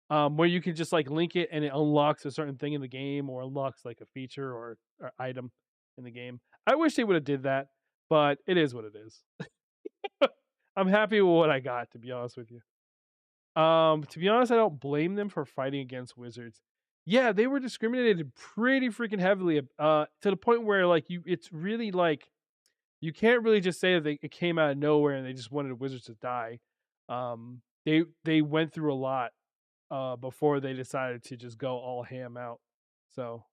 Where you can just like link it and it unlocks a certain thing in the game or unlocks like a feature or item in the game. I wish they would have did that, but it is what it is. I'm happy with what I got, to be honest with you. To be honest, I don't blame them for fighting against wizards. Yeah, they were discriminated pretty freaking heavily, to the point where like it's really like you can't really just say that it came out of nowhere and they just wanted wizards to die. They went through a lot before they decided to just go all ham out. So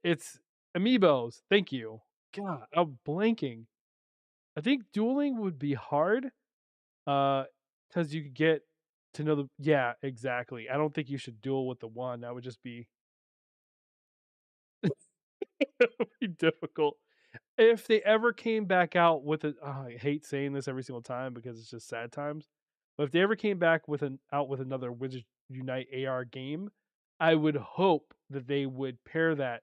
it's amiibos. Thank you. God, I'm blanking. I think dueling would be hard because you could get to know the yeah, exactly. I don't think you should duel with the one. That would just be, it would be difficult. If they ever came back out with a I hate saying this every single time because it's just sad times, but if they ever came back with another Wizards Unite AR game, I would hope that they would pair that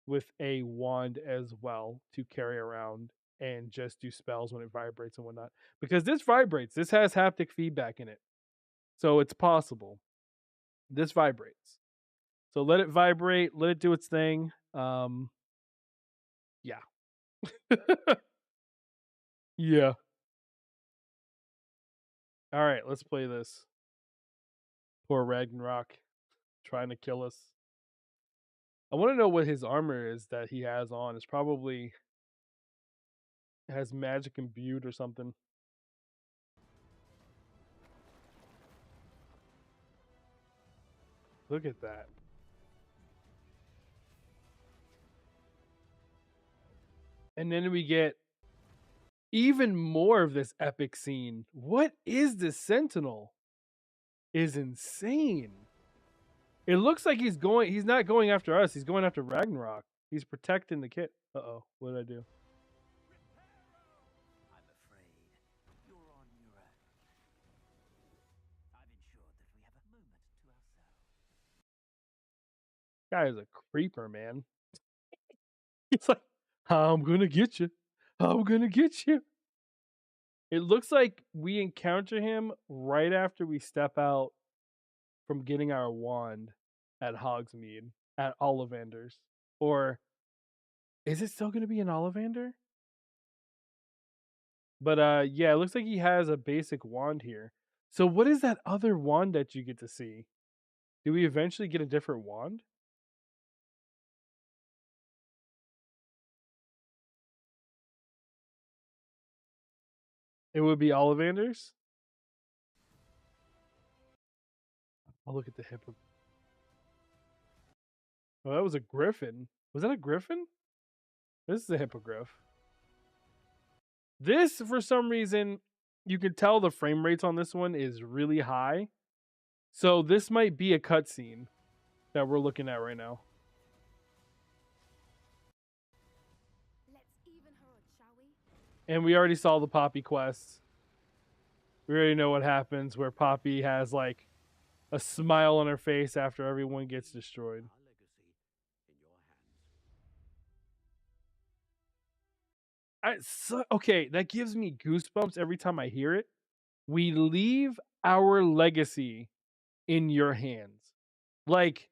with a wand as well to carry around and just do spells when it vibrates and whatnot. Because this vibrates. This has haptic feedback in it. So it's possible. This vibrates. So let it vibrate, let it do its thing. Yeah. Yeah. All right, let's play this. Poor Ragnarok trying to kill us. I want to know what his armor is that he has on. It's probably has magic imbued or something. Look at that. And then we get even more of this epic scene. What is this Sentinel? Is insane. It looks like he's not going after us. He's going after Ragnarok. He's protecting the kid. Uh-oh. What did I do? I'm afraid you're on your own. I've ensured that we have a moment to ourselves. Guy is a creeper, man. He's like, I'm gonna get you. I'm gonna get you. It looks like we encounter him right after we step out from getting our wand at Hogsmeade at Ollivander's. Or is it still going to be an Ollivander? But yeah, it looks like he has a basic wand here. So what is that other wand that you get to see? Do we eventually get a different wand? It would be Ollivander's. I'll look at the hippo. Oh, that was a griffin. Was that a griffin? This is a hippogriff. This, for some reason, you can tell the frame rates on this one is really high. So this might be a cutscene that we're looking at right now. Let's even her out, shall we? And we already saw the Poppy quest. We already know what happens where Poppy has like a smile on her face after everyone gets destroyed. Our legacy in your hands. Okay, that gives me goosebumps every time I hear it. We leave our legacy in your hands. Like,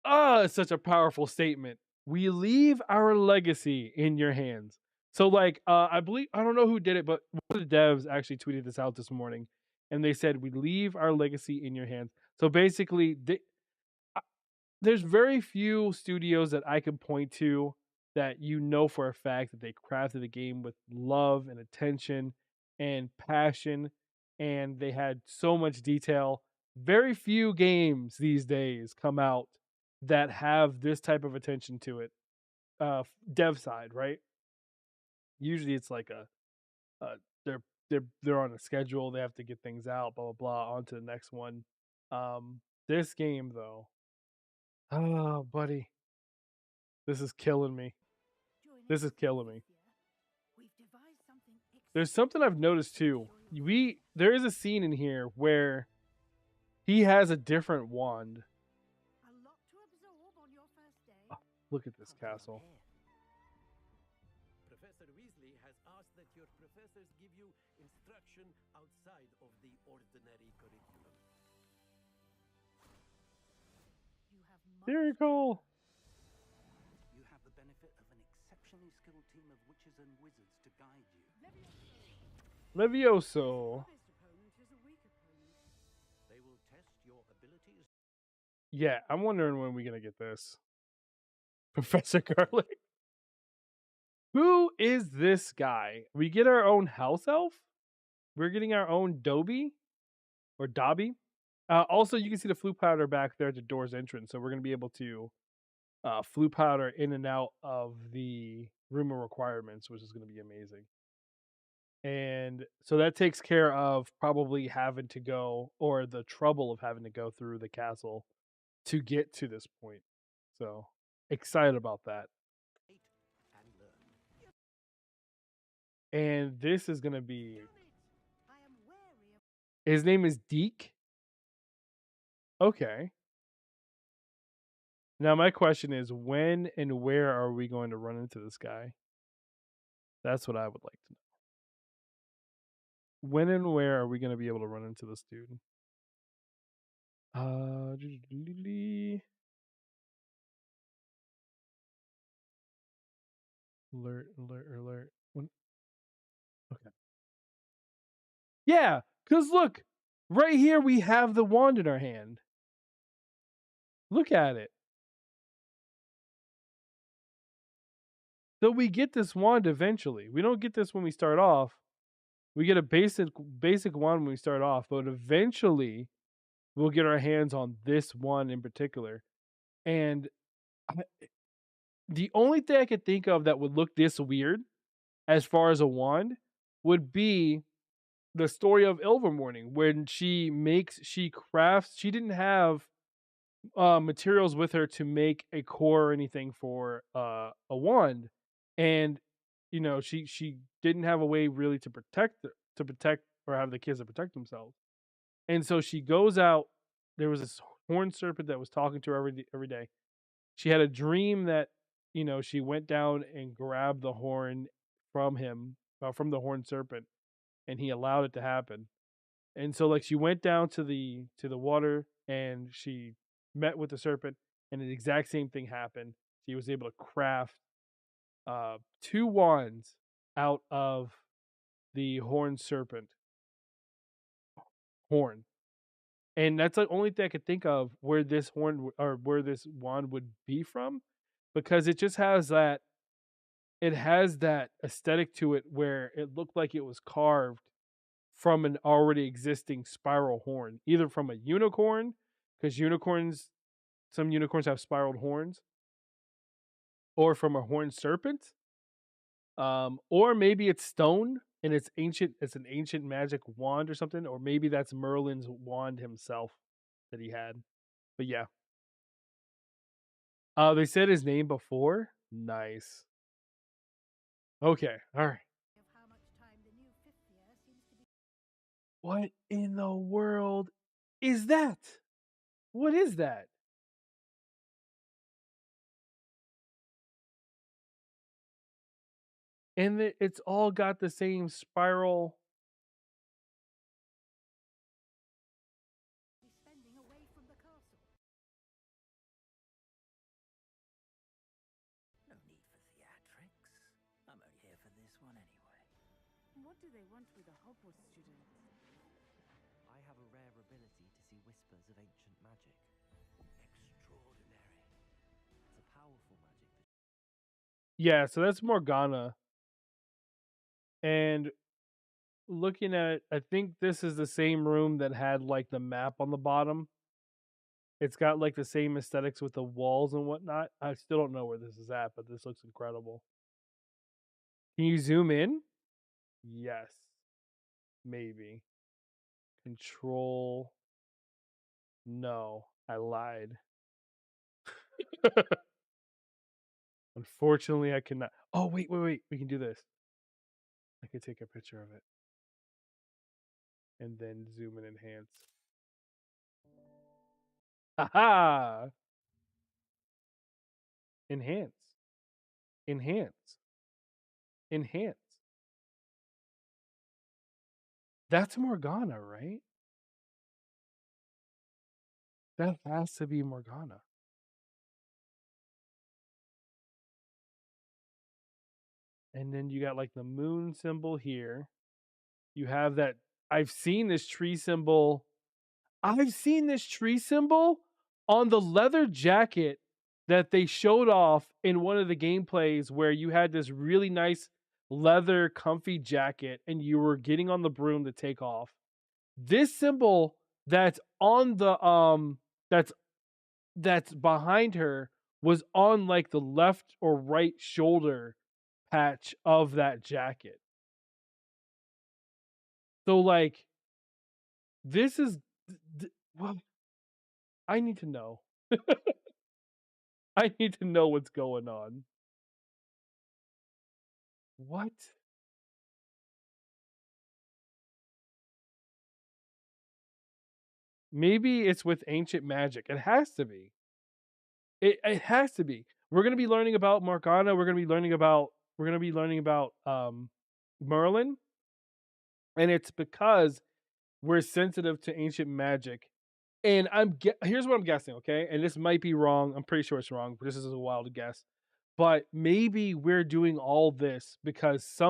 it's such a powerful statement. We leave our legacy in your hands. So, like, I believe I don't know who did it, but one of the devs actually tweeted this out this morning, and they said, "We leave our legacy in your hands." So basically, there's very few studios that I can point to that you know for a fact that they crafted the game with love and attention and passion, and they had so much detail. Very few games these days come out that have this type of attention to it. Dev side, right? Usually it's like uh they're they're on a schedule, they have to get things out, blah blah blah, on to the next one. This game though, oh buddy, this is killing me. Join This us is for killing me. 50th. We've devised something There's something I've noticed too. There is a scene in here where he has a different wand. a lot to absorb on your first day. Look at this How come I'm castle. here? Professor Weasley has asked that your professors give you instruction outside of the ordinary curriculum. You have much Very cool. You have the benefit of an exceptionally skilled team of witches and wizards to guide you. Levioso. surprised opponent is a weak opponent. They will test your abilities. Yeah, I'm wondering when we're gonna get this. Professor Garlic. Who is this guy? We get our own house elf? We're getting our own Dobby or Dobby. Also, you can see the flute powder back there at the door's entrance. So we're going to be able to flute powder in and out of the room of requirements, which is going to be amazing. And so that takes care of probably having to go or the trouble of having to go through the castle to get to this point. So excited about that. Wait and learn. And this is going to be, Damn it! I am wary of his name is Deke. Okay. Now my question is, when and where are we going to run into this guy? That's what I would like to know. When and where are we going to be able to run into this dude? Alert, alert, alert. Okay. Yeah, because look, right here we have the wand in our hand. Look at it. So we get this wand eventually. We don't get this when we start off. We get a basic wand when we start off, but eventually we'll get our hands on this one in particular. And the only thing I could think of that would look this weird as far as a wand would be the story of Ilvermorning when she crafts. She didn't have materials with her to make a core or anything for a wand, and she didn't have a way really to protect or have the kids to protect themselves, and so she goes out. There was this horned serpent that was talking to her every day. She had a dream that she went down and grabbed the horn from him, from the horned serpent, and he allowed it to happen. And so like she went down to the water and she met with the serpent, and the exact same thing happened. She was able to craft two wands out of the horned serpent horn. And that's the only thing I could think of where this or where this wand would be from, because it just has that it has that aesthetic to it where it looked like it was carved from an already existing spiral horn, either from a unicorn, because some unicorns have spiraled horns, or from a horned serpent, or maybe it's stone and it's ancient. It's an ancient magic wand or something, or maybe that's Merlin's wand himself that he had. But yeah, they said his name before. Nice. Okay, all right. Of how much time the new fifth year seems to be. What in the world is that? What is that? And it's all got the same spiral. Be spending away from the castle. No need for theatrics. I'm only here for this one anyway. What do they want with a Hogwarts student? I have a rare ability to see whispers of ancient magic. Extraordinary. It's a powerful magic that Yeah, so that's Morgana. And looking at it, I think this is the same room that had like the map on the bottom. It's got like the same aesthetics with the walls and whatnot. I still don't know where this is at, but this looks incredible. Can you zoom in? Yes. Maybe. Control. No, I lied. Unfortunately, I cannot. Oh, wait. We can do this. I could take a picture of it and then zoom and enhance. Aha! Enhance. Enhance. Enhance. That's Morgana, right? That has to be Morgana. And then you got like the moon symbol here. You have that. I've seen this tree symbol. I've seen this tree symbol on the leather jacket that they showed off in one of the gameplays where you had this really nice leather comfy jacket and you were getting on the broom to take off. This symbol that's on the that's behind her was on like the left or right shoulder patch of that jacket. So like this is well, I need to know. I need to know what's going on. What? Maybe it's with ancient magic. It has to be. It has to be. We're gonna be learning about Morgana. We're gonna be learning about Merlin, and it's because we're sensitive to ancient magic. And here's what I'm guessing, okay? And this might be wrong. I'm pretty sure it's wrong, but this is a wild guess. But maybe we're doing all this because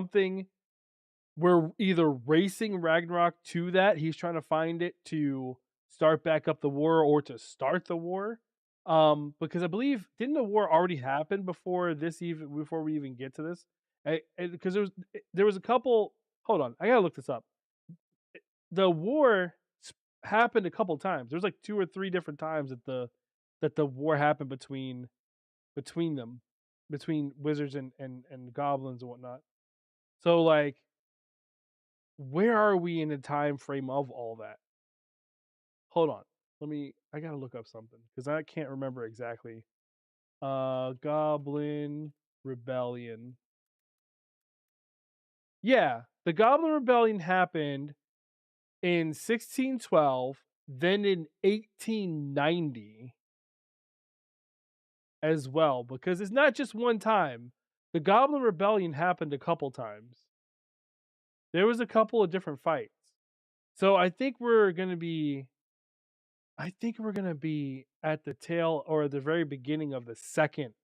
we're either racing Ragnarok to that. He's trying to find it to start back up the war or to start the war. Because I believe didn't the war already happen before we even get to this? Because there was a couple. Hold on, I gotta look this up. The war happened a couple times. There's like two or three different times that the war happened between them, between wizards and goblins and whatnot. So like, where are we in the time frame of all that? Hold on. I gotta look up something because I can't remember exactly. Goblin Rebellion. Yeah, the Goblin Rebellion happened in 1612, then in 1890 as well, because it's not just one time. The Goblin Rebellion happened a couple times. There was a couple of different fights. So I think we're gonna be at the tail or the very beginning of the second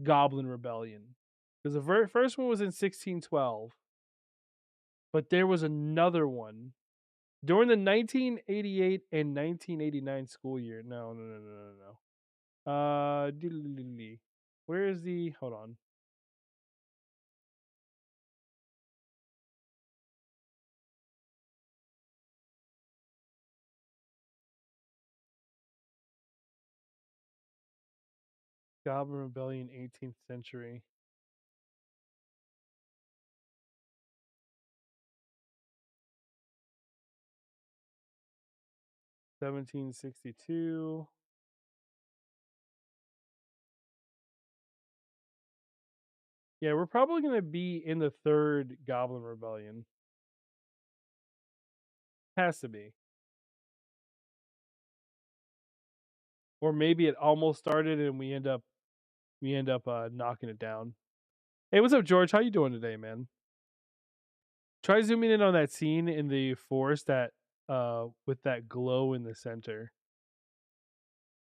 Goblin Rebellion. Because the very first one was in 1612, but there was another one During the 1988 and 1989 school year. No, no, no, no, no, no. Where is the? Hold on. Goblin Rebellion, 18th century. (1762). Yeah, we're probably gonna be in the third Goblin Rebellion. Has to be. Or maybe it almost started and we end up knocking it down. Hey, what's up, George? How you doing today, man? Try zooming in on that scene in the forest that with that glow in the center.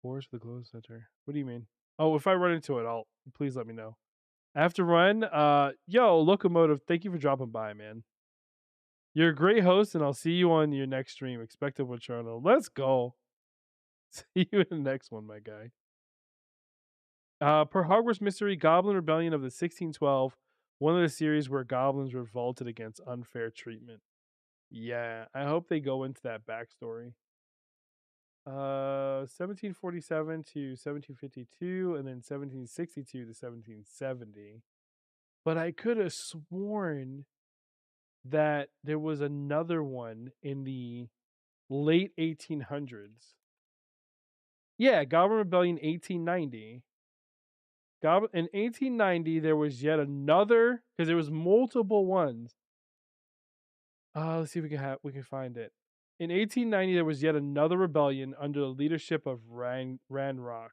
Forest with the glow in the center. What do you mean? Oh, if I run into it, I'll please let me know. I have to run. Yo, Locomotive, thank you for dropping by, man. You're a great host, and I'll see you on your next stream. Expect a Patrono. Let's go. See you in the next one, my guy. Per Hogwarts Mystery, Goblin Rebellion of the 1612, one of the series where goblins revolted against unfair treatment. Yeah, I hope they go into that backstory. 1747 to 1752, and then 1762 to 1770. But I could have sworn that there was another one in the late 1800s. Yeah, Goblin Rebellion 1890. In 1890 there was yet another, because there was multiple ones. Let's see if we can find it. In 1890 there was yet another rebellion under the leadership of Ranrock.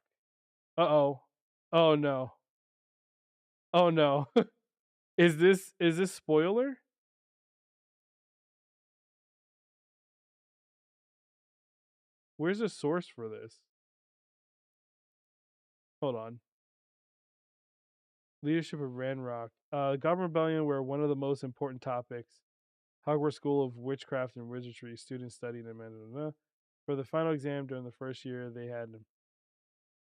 Uh-oh. Oh no. Oh no. Is this spoiler? Where's the source for this? Hold on. Leadership of Ranrock. Goblin Rebellion were one of the most important topics. Hogwarts School of Witchcraft and Wizardry. Students studied in for the final exam during the first year. They had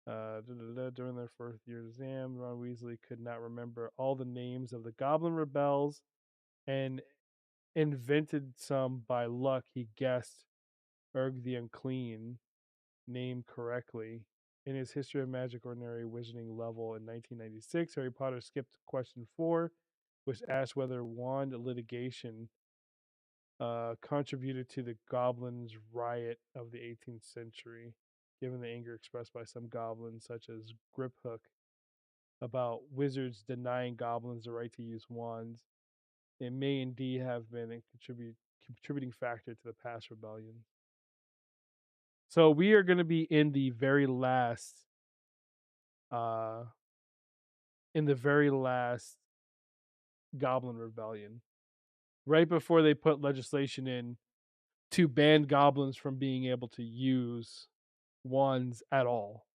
during their first year exam, Ron Weasley could not remember all the names of the Goblin Rebels and invented some by luck. He guessed Erg the Unclean name correctly. In his History of Magic Ordinary Wizarding level in 1996, Harry Potter skipped question 4, which asked whether wand litigation contributed to the goblins' riot of the 18th century, given the anger expressed by some goblins, such as Griphook, about wizards denying goblins the right to use wands. It may indeed have been a contributing factor to the past rebellion. So we are going to be in the very last uh Goblin Rebellion, right before they put legislation in to ban goblins from being able to use wands at all.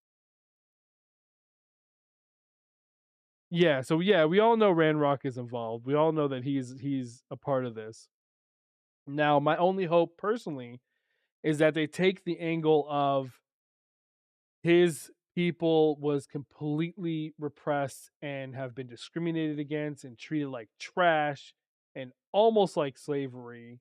Yeah, so yeah, we all know Ranrock is involved. We all know that he's a part of this. Now, my only hope personally is that they take the angle of his people was completely repressed and have been discriminated against and treated like trash and almost like slavery.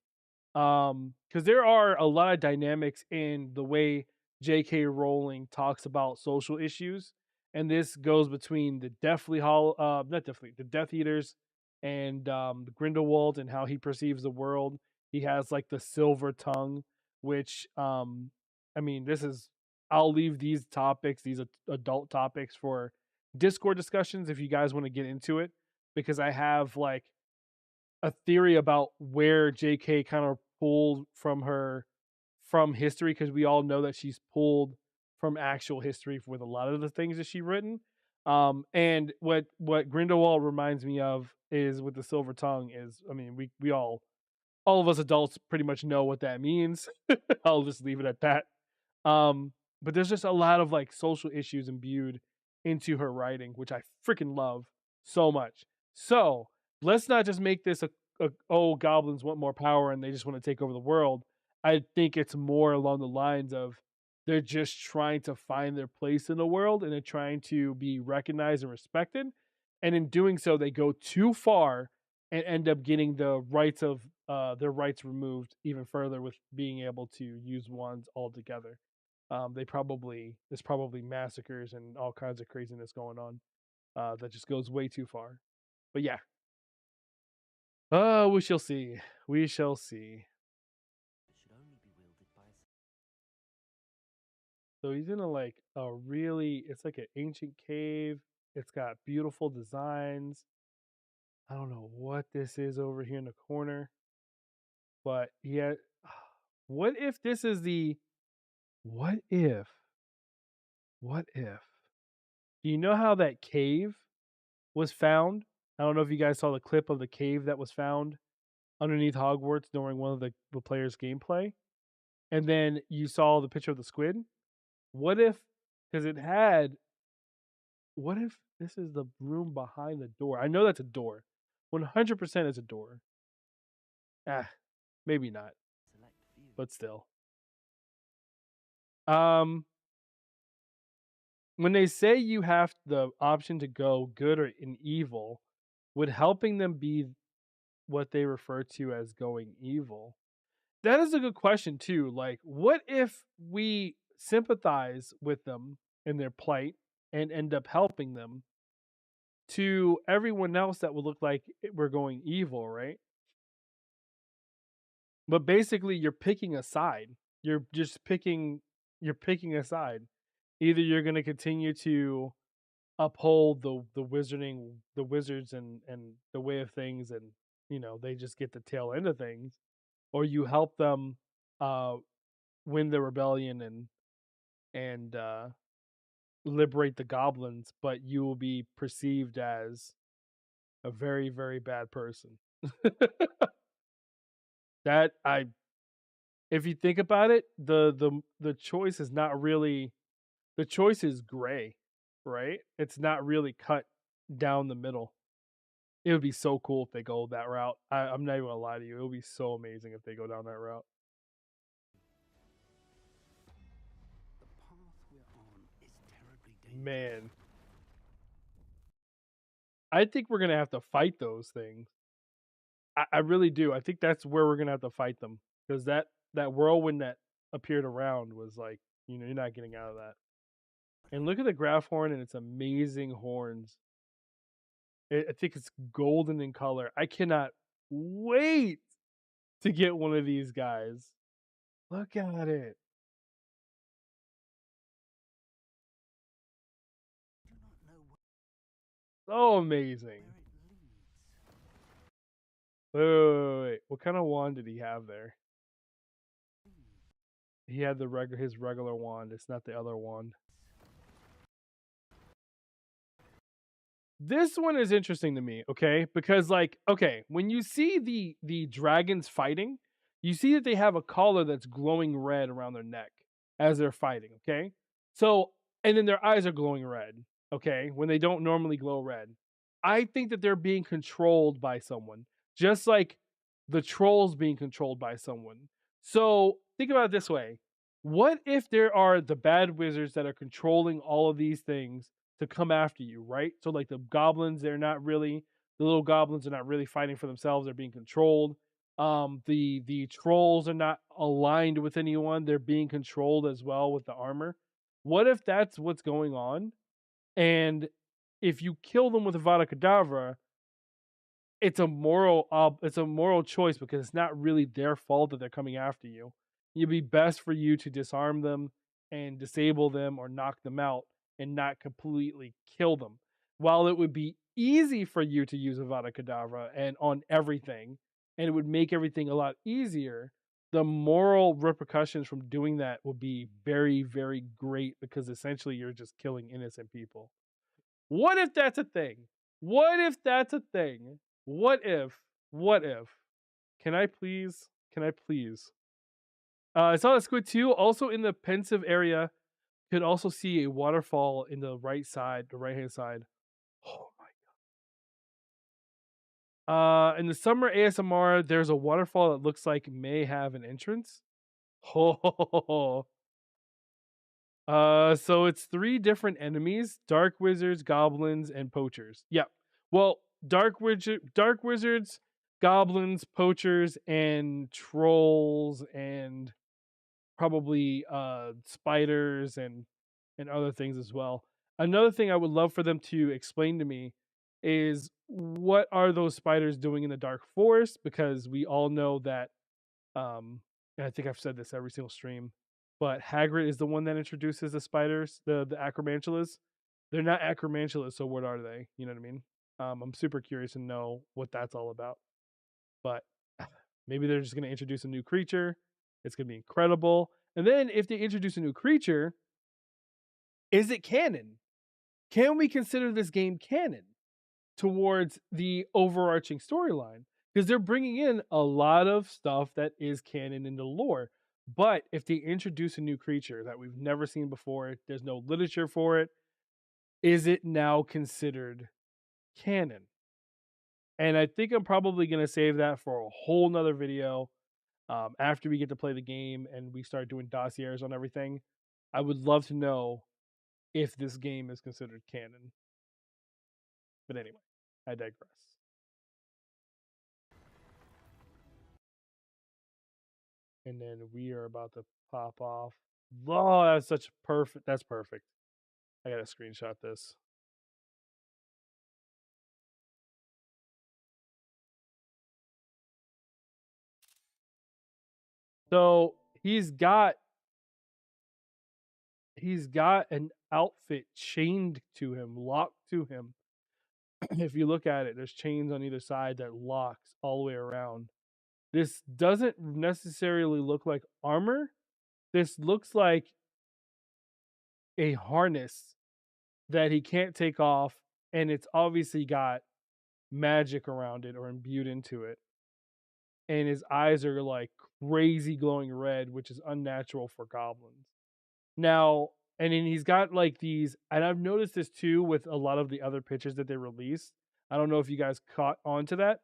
Because there are a lot of dynamics in the way J.K. Rowling talks about social issues, and this goes between the the Death Eaters, and the Grindelwald, and how he perceives the world. He has like the silver tongue, which I mean, this is. I'll leave these topics, these adult topics, for Discord discussions if you guys want to get into it, because I have like a theory about where JK kind of pulled from history, because we all know that she's pulled from actual history with a lot of the things that she's written. And what Grindelwald reminds me of is with the silver tongue is, I mean, we all of us adults pretty much know what that means. I'll just leave it at that. But there's just a lot of like social issues imbued into her writing, which I freaking love so much. So let's not just make this a oh, goblins want more power and they just want to take over the world. I think it's more along the lines of they're just trying to find their place in the world and they're trying to be recognized and respected. And in doing so, they go too far and end up getting the rights of their rights removed even further with being able to use wands altogether. There's probably massacres and all kinds of craziness going on that just goes way too far. But yeah, we shall see. We shall see. Should only be wielded by a So he's in a really, it's like an ancient cave. It's got beautiful designs. I don't know what this is over here in the corner, but yeah, what if this is the what if? What if? Do you know how that cave was found? I don't know if you guys saw the clip of the cave that was found underneath Hogwarts during one of the players' gameplay, and then you saw the picture of the squid. What if? Because it had. What if this is the room behind the door? I know that's a door. 100% is a door. Ah, maybe not, select few. but still. Um, when they say you have the option to go good or in evil, would helping them be what they refer to as going evil? That is a good question too. Like, what if we sympathize with them in their plight and end up helping them to everyone else that would look like we're going evil, right? But basically you're picking a side. You're picking a side. Either you're going to continue to uphold the wizards and the way of things, and they just get the tail end of things, or you help them uh win the rebellion and liberate the goblins, but you will be perceived as a very, very bad person. that I If you think about it, the choice is not really, the choice is gray, right? It's not really cut down the middle. It would be so cool if they go that route. I'm not even gonna lie to you. It would be so amazing if they go down that route. The path we're on is terribly dangerous. Man, I think we're gonna have to fight those things. I really do. I think that's where we're gonna have to fight them because that whirlwind that appeared around was like, you're not getting out of that. And look at the graph horn and its amazing horns. I think it's golden in color. I cannot wait to get one of these guys. Look at it. I do not know So where amazing. it leads. Wait. What kind of wand did he have there? He had his regular wand. It's not the other wand. This one is interesting to me, okay? Because okay, when you see the dragons fighting, you see that they have a collar that's glowing red around their neck as they're fighting, okay? So, and then their eyes are glowing red, okay? When they don't normally glow red. I think that they're being controlled by someone, just like the trolls being controlled by someone. So, think about it this way. What if there are the bad wizards that are controlling all of these things to come after you, right? So like the little goblins are not really fighting for themselves, they're being controlled. The trolls are not aligned with anyone, they're being controlled as well with the armor. What if that's what's going on? And if you kill them with Avada Kedavra, it's a moral choice because it's not really their fault that they're coming after you. It'd be best for you to disarm them and disable them or knock them out and not completely kill them. While it would be easy for you to use Avada Kedavra and on everything, and it would make everything a lot easier, the moral repercussions from doing that would be very, very great because essentially you're just killing innocent people. What if that's a thing? What if that's a thing? What if? What if? Can I please? Can I please? I saw a squid too. Also in the pensive area, you could also see a waterfall in the right side, the right hand side. Oh my god. In the summer ASMR, there's a waterfall that looks like may have an entrance. Oh. So it's three different enemies: dark wizards, goblins, and poachers. Yep. Well, dark wizards, goblins, poachers, and trolls, and probably spiders and other things as well. Another thing I would love for them to explain to me is what are those spiders doing in the dark forest, because we all know that and I think I've said this every single stream, but Hagrid is the one that introduces the spiders, the acromantulas. They're not acromantulas, so what are they? You know what I mean? I'm super curious to know what that's all about. But maybe they're just going to introduce a new creature. It's going to be incredible. And then if they introduce a new creature, is it canon? Can we consider this game canon towards the overarching storyline? Because they're bringing in a lot of stuff that is canon in the lore. But if they introduce a new creature that we've never seen before, there's no literature for it, is it now considered canon? And I think I'm probably going to save that for a whole nother video after we get to play the game and we start doing dossiers on everything. I would love to know if this game is considered canon. But anyway, I digress. And then we are about to pop off. Oh, that's such perfect. That's perfect. I gotta screenshot this. So he's got an outfit chained to him, locked to him. If you look at it, there's chains on either side that locks all the way around. This doesn't necessarily look like armor. This looks like a harness that he can't take off, and it's obviously got magic around it or imbued into it. And his eyes are like crazy glowing red, which is unnatural for goblins. Now, and then he's got like these, and I've noticed this too with a lot of the other pictures that they released. I don't know if you guys caught on to that,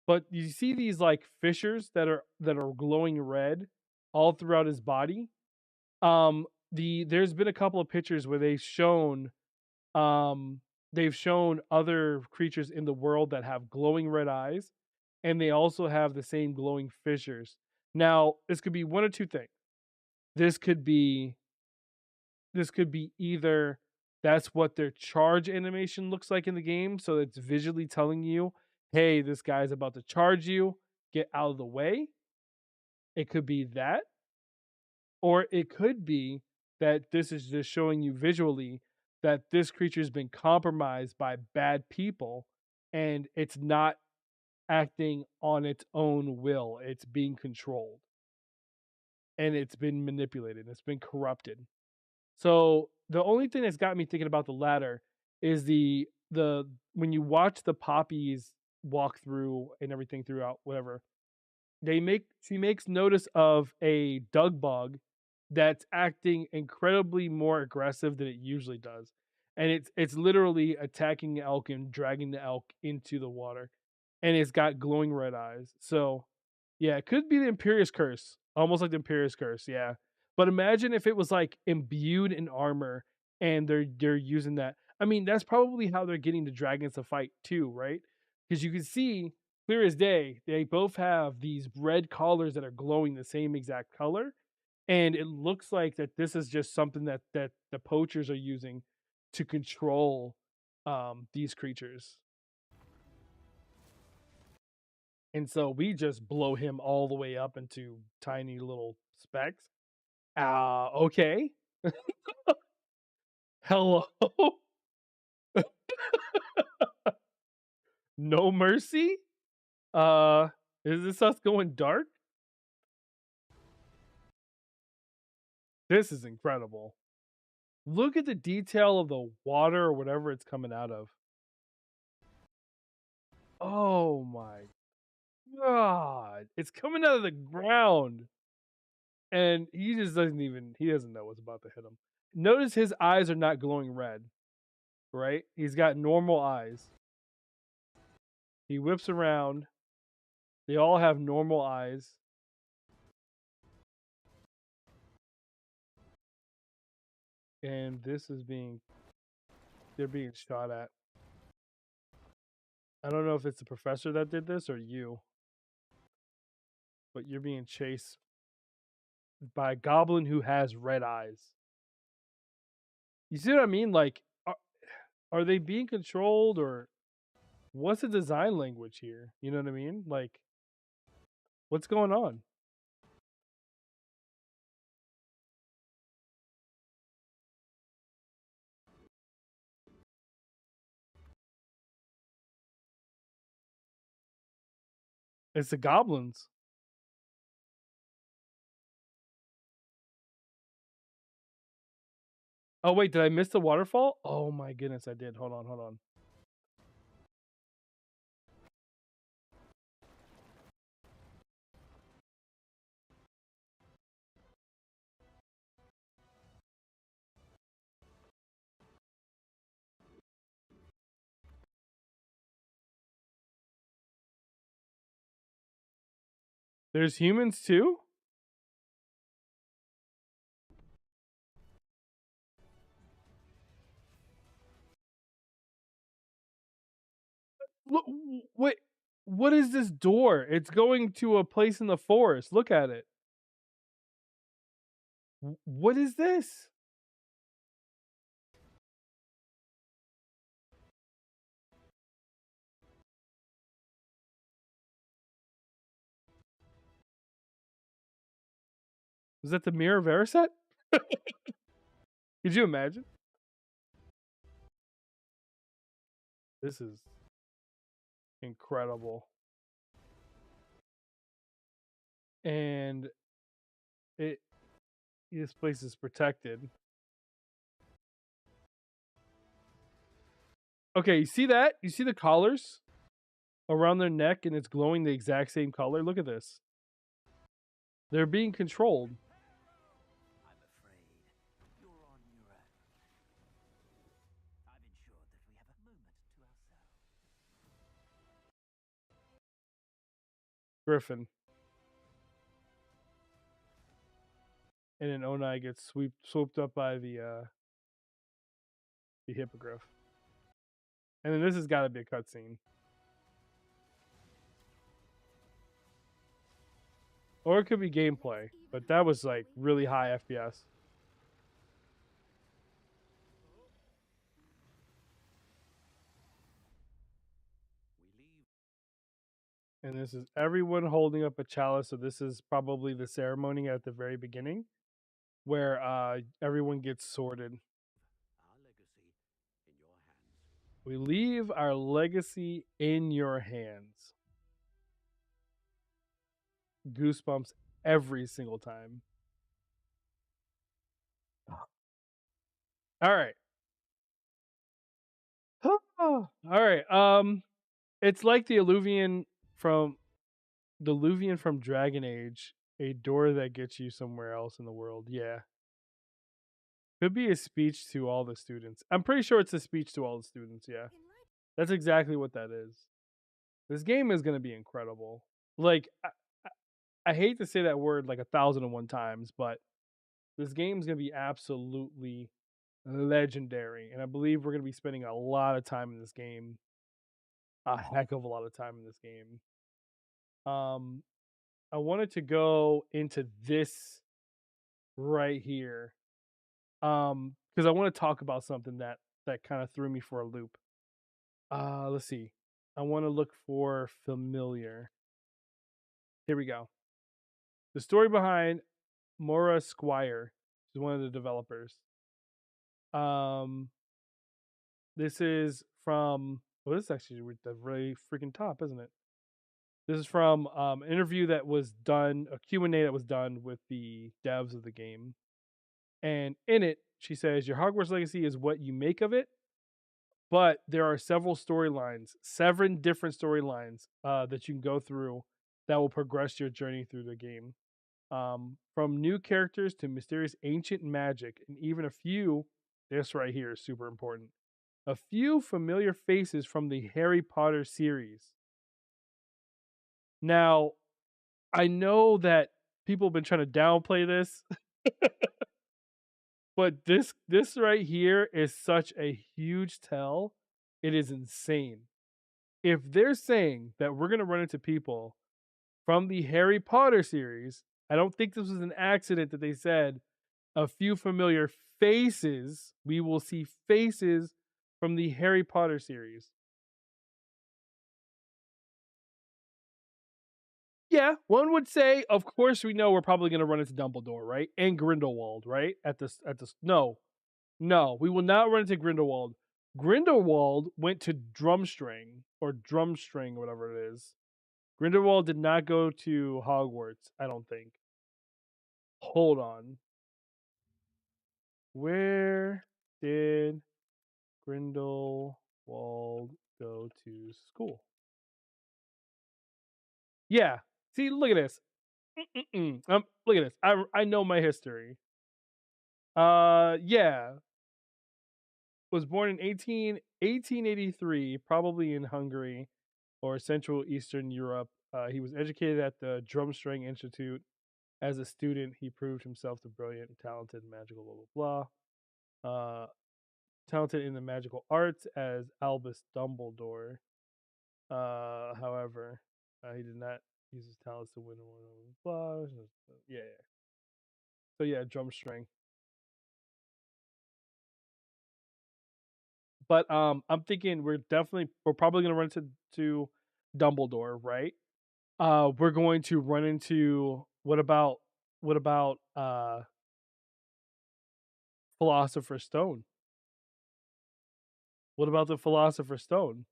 but you see these like fissures that are glowing red all throughout his body. There's been a couple of pictures where um they've shown other creatures in the world that have glowing red eyes, and they also have the same glowing fissures. Now, this could be one or two things. This could be this could be either that's what their charge animation looks like in the game, so it's visually telling you, hey, this guy's about to charge you, get out of the way. It could be that, or it could be that this is just showing you visually that this creature's been compromised by bad people and it's not acting on its own will. It's being controlled and it's been manipulated. It's been corrupted. So the only thing that's got me thinking about the latter is the when you watch the poppies walk through and everything throughout whatever, she makes notice of a Doug bug that's acting incredibly more aggressive than it usually does. And it's literally attacking the elk and dragging the elk into the water. And it's got glowing red eyes. So yeah, it could be the Imperious Curse. Almost like the Imperious Curse, yeah. But imagine if it was like imbued in armor and they're using that. I mean, that's probably how they're getting the dragons to fight too, right? Because you can see clear as day, they both have these red collars that are glowing the same exact color. And it looks like that this is just something that the poachers are using to control these creatures. And so we just blow him all the way up into tiny little specks. Okay. Hello. No mercy? Uh is this us going dark? This is incredible. Look at the detail of the water or whatever it's coming out of. Oh my god. It's coming out of the ground. And he doesn't know what's about to hit him. Notice his eyes are not glowing red, right? He's got normal eyes. He whips around. They all have normal eyes. and this is they're being shot at. I don't know if it's the professor that did this or you, but you're being chased by a goblin who has red eyes. You see what I mean? Like, are they being controlled, or what's the design language here? You know what I mean? Like, what's going on? It's the goblins. Oh wait, did I miss the waterfall? Oh my goodness, I did. Hold on, hold on. There's humans too? Look, wait, what is this door? It's going to a place in the forest. Look at it. What is this? Is that the Mirror of Erised? Could you imagine? This is incredible. And it this place is protected. Okay, you see that? You see the collars around their neck and it's glowing the exact same color? Look at this. They're being controlled. I'm afraid you're on your own. I've ensured that we have a moment to ourselves. Griffin. And then Onai gets swooped up by the hippogriff. And then this has got to be a cutscene. Or it could be gameplay, but that was like really high FPS. We leave. And this is everyone holding up a chalice. So this is probably the ceremony at the very beginning where everyone gets sorted. Our legacy in your hands. We leave our legacy in your hands. Goosebumps every single time. All right. All right. It's like the Illuvian from Dragon Age, a door that gets you somewhere else in the world. Yeah. Could be a speech to all the students. I'm pretty sure it's a speech to all the students, yeah. That's exactly what that is. This game is going to be incredible. Like I hate to say that word like 1,001 times, but this game's going to be absolutely legendary. And I believe we're going to be spending a lot of time in this game. A heck of a lot of time in this game. I wanted to go into this right here. Because I want to talk about something that kind of threw me for a loop. Let's see. I want to look for familiar. Here we go. The story behind Mora Squire is one of the developers. This is from. Well, this is actually at the really freaking top, isn't it? This is from an interview that was done, a Q&A that was done with the devs of the game. And in it, she says, your Hogwarts legacy is what you make of it, but there are several storylines, 7 different storylines that you can go through that will progress your journey through the game. From new characters to mysterious ancient magic, and even a few, this right here is super important, a few familiar faces from the Harry Potter series. Now, I know that people have been trying to downplay this. But this right here is such a huge tell. It is insane. If they're saying that we're gonna run into people from the Harry Potter series, I don't think this was an accident that they said a few familiar faces. We will see faces from the Harry Potter series. Yeah, one would say, of course, we know we're probably going to run into Dumbledore, right? And Grindelwald, right? No, no, we will not run into Grindelwald. Grindelwald went to Drumstring, whatever it is. Grindelwald did not go to Hogwarts, I don't think. Hold on. Where did Grindelwald go to school? Yeah. See, look at this. Look at this. I know my history. Yeah. Was born in 1883, probably in Hungary or Central Eastern Europe. He was educated at the Drumstring Institute. As a student, he proved himself to brilliant, talented, magical, blah blah blah. Talented in the magical arts as Albus Dumbledore. However, he did not use his talents to win. Blah. Yeah, yeah. So yeah, Drumstring. But I'm thinking we're probably gonna run to Dumbledore, right? We're going to run into what about Philosopher's Stone? What about the Philosopher's Stone?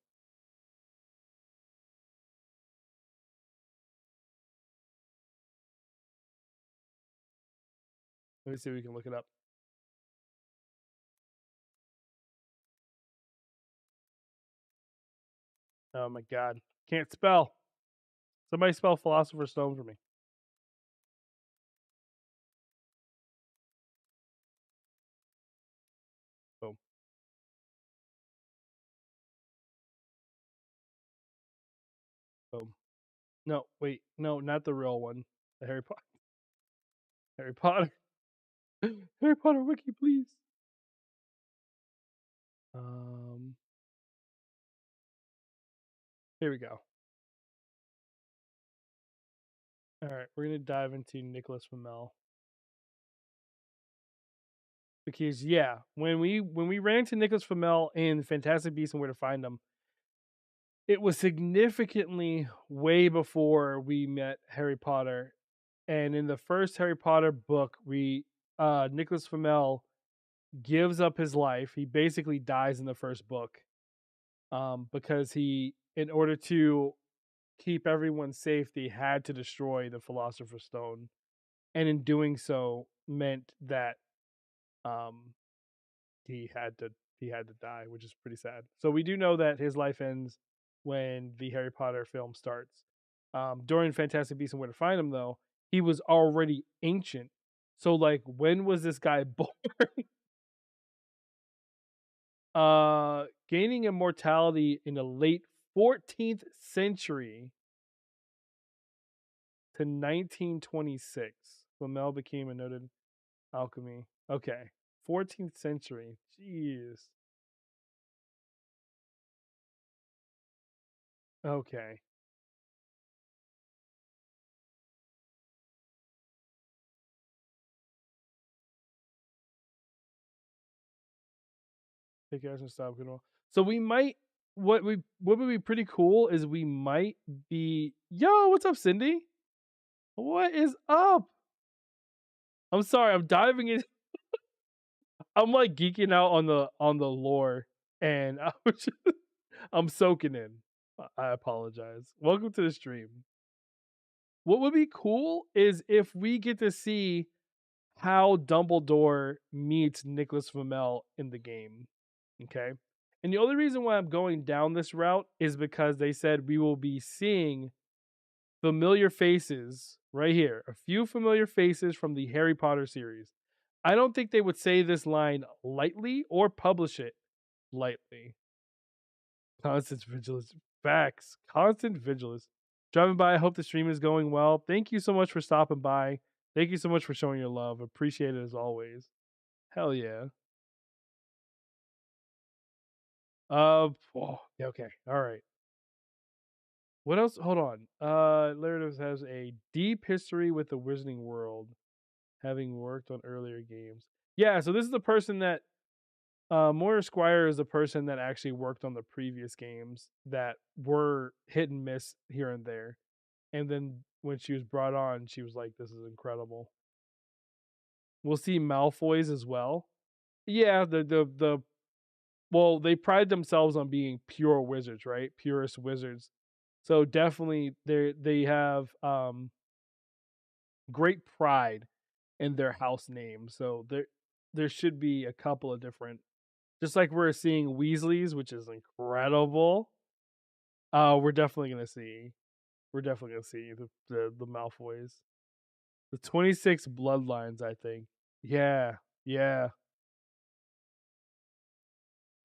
Let me see if we can look it up. Oh my god. Can't spell. Somebody spell Philosopher's Stone for me. Boom. Boom. No, wait. No, not the real one. The Harry Potter. Harry Potter. Harry Potter wiki, please. Um Here we go. All right, we're gonna dive into Nicholas Flamel because yeah, when we ran into Nicholas Flamel in Fantastic Beasts and Where to Find Them, it was significantly way before we met Harry Potter. And in the first Harry Potter book, we Nicholas Flamel gives up his life. He basically dies in the first book, because in order to keep everyone safe, they had to destroy the Philosopher's Stone, and in doing so, meant that um, he had to die, which is pretty sad. So we do know that his life ends when the Harry Potter film starts. During Fantastic Beasts and Where to Find Him, though, he was already ancient. So like, when was this guy born? Gaining immortality in the late 14th century to 1926. Flamel became a noted alchemy. Okay, 14th century. Jeez. Okay. Take action, stop, good. So we might what would be pretty cool is we might be yo, what's up, Cindy? What is up? I'm sorry, I'm diving in. I'm like geeking out on the lore, and I'm soaking in. I apologize. Welcome to the stream. What would be cool is if we get to see how Dumbledore meets Nicholas Flamel in the game. Okay. And the only reason why I'm going down this route is because they said we will be seeing familiar faces right here, a few familiar faces from the Harry Potter series. I don't think they would say this line lightly or publish it lightly. Constant vigilance. Facts. Constant vigilance. Driving by, I hope the stream is going well. Thank you so much for stopping by. Thank you so much for showing your love. Appreciate it as always. Hell yeah. Yeah, okay. All right. What else? Hold on. Lairdos has a deep history with the Wizarding World, having worked on earlier games. Yeah, so this is the person that Moira Squire is the person that actually worked on the previous games that were hit and miss here and there. And then when she was brought on, she was like, "This is incredible." We'll see Malfoys as well. Yeah, the well, they pride themselves on being pure wizards, right? Purest wizards. So definitely they have great pride in their house name. So there should be a couple of different, just like we're seeing Weasleys, which is incredible. We're definitely gonna see the Malfoys. The 26 bloodlines, I think. Yeah, yeah.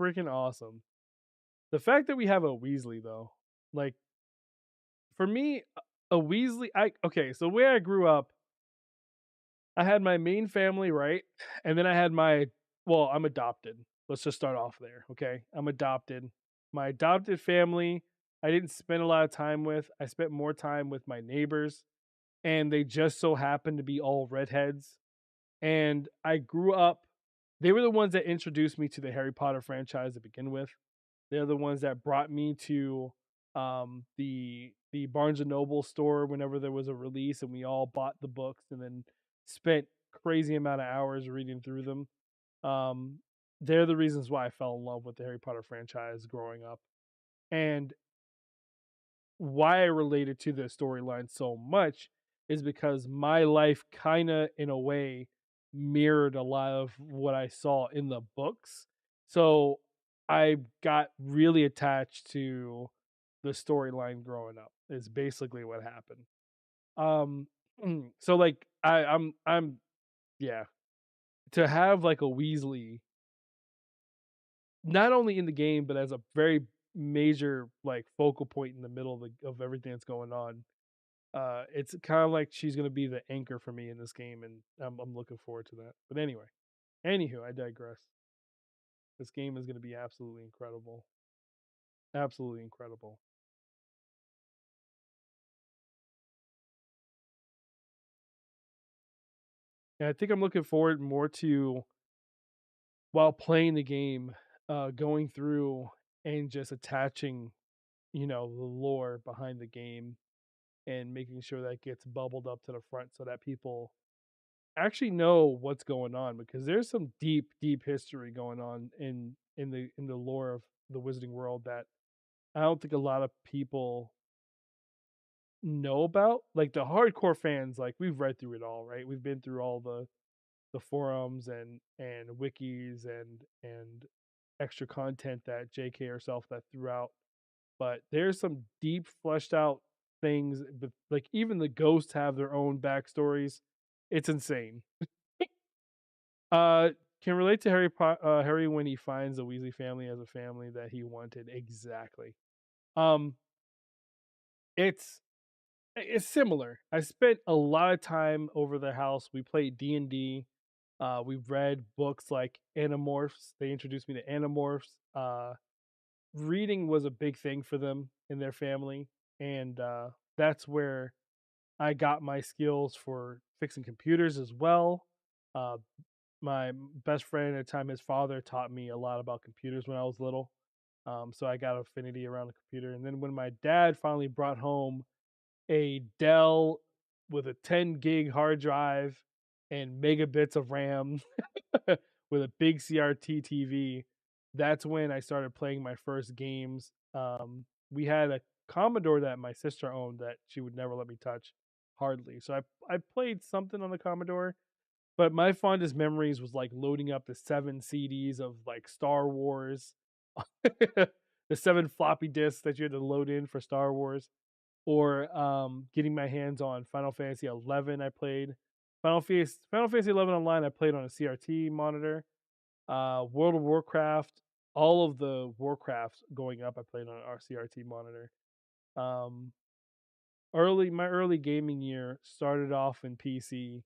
Freaking awesome. The fact that we have a Weasley though, like for me, a Weasley. I okay. So where I grew up, I had my main family, right, and then I had my. Well, I'm adopted. Let's just start off there, okay? I'm adopted. My adopted family, I didn't spend a lot of time with. I spent more time with my neighbors, and they just so happened to be all redheads. And I grew up. They were the ones that introduced me to the Harry Potter franchise to begin with. They're the ones that brought me to the Barnes and Noble store whenever there was a release, and we all bought the books and then spent crazy amount of hours reading through them. Um, they're the reasons why I fell in love with the Harry Potter franchise growing up, and why I related to the storyline so much is because my life kind of, in a way, mirrored a lot of what I saw in the books. So I got really attached to the storyline growing up. Is basically what happened. Um, so like I'm yeah, to have like a Weasley not only in the game but as a very major like focal point in the middle of everything that's going on. It's kind of like she's gonna be the anchor for me in this game, and I'm looking forward to that. But anyway, anywho, I digress. This game is gonna be absolutely incredible, absolutely incredible. And I think I'm looking forward more to while playing the game, going through and just attaching, the lore behind the game and making sure that gets bubbled up to the front so that people actually know what's going on because there's some deep, deep history going on in the lore of the Wizarding World that I don't think a lot of people know about. Like the hardcore fans, like we've read through it all, right? We've been through all the forums and wikis and extra content that JK herself that threw out. But there's some deep fleshed out things, but like even the ghosts have their own backstories. It's insane. Uh, can relate to Harry when he finds the Weasley family as a family that he wanted. Exactly. Um, it's it's similar. I spent a lot of time over their house. We played D&D. We've read books like Animorphs. They introduced me to Animorphs. Reading was a big thing for them in their family, and that's where I got my skills for fixing computers as well. Uh, my best friend at the time, his father taught me a lot about computers when I was little. So I got affinity around the computer. And then when my dad finally brought home a Dell with a 10 gig hard drive and megabits of RAM with a big CRT TV, that's when I started playing my first games. We had a Commodore that my sister owned that she would never let me touch, hardly. So I played something on the Commodore, but my fondest memories was like loading up the 7 CDs of like Star Wars, the 7 floppy disks that you had to load in for Star Wars, or getting my hands on Final Fantasy 11. I played Final Fantasy 11 online. I played on a CRT monitor. World of Warcraft, all of the Warcrafts going up. I played on our CRT monitor. My early gaming year started off in PC,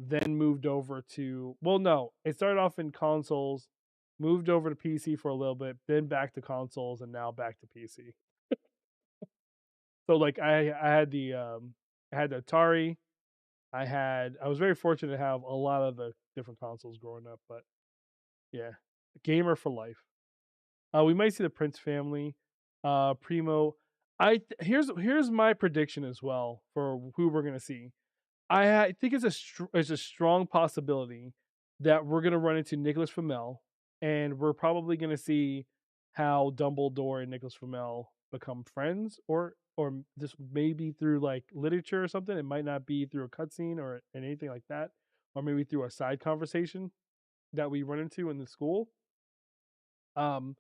then moved over to, well, no, it started off in consoles, moved over to PC for a little bit, then back to consoles, and now back to PC. So like I had the Atari. I was very fortunate to have a lot of the different consoles growing up, but yeah, gamer for life. We might see the Prince family, Primo. Here's my prediction as well for who we're gonna see. I think it's a strong possibility that we're gonna run into Nicholas Flamel, and we're probably gonna see how Dumbledore and Nicholas Flamel become friends, or just maybe through like literature or something. It might not be through a cutscene or anything like that, or maybe through a side conversation that we run into in the school. Um,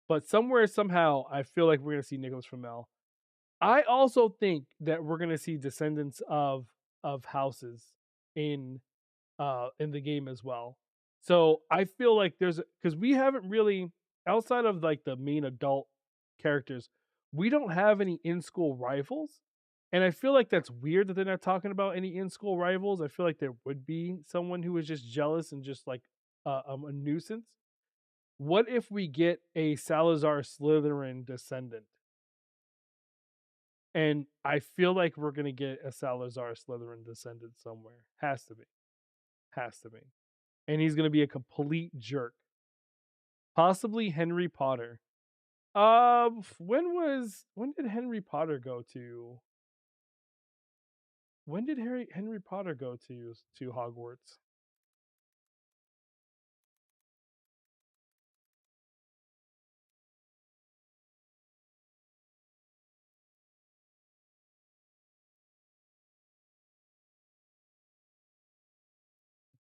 but somewhere somehow I feel like we're gonna see Nicholas Flamel. I also think that we're gonna see descendants of houses in in the game as well. So I feel like there's because we haven't really, outside of like the main adult characters, we don't have any in-school rivals. And I feel like that's weird that they're not talking about any in-school rivals. I feel like there would be someone who is just jealous and just like a nuisance. What if we get a Salazar Slytherin descendant? And I feel like we're gonna get a Salazar Slytherin descendant somewhere. Has to be. Has to be. And he's gonna be a complete jerk. Possibly Henry Potter. When did Henry Potter go to? When did Henry Potter go to Hogwarts?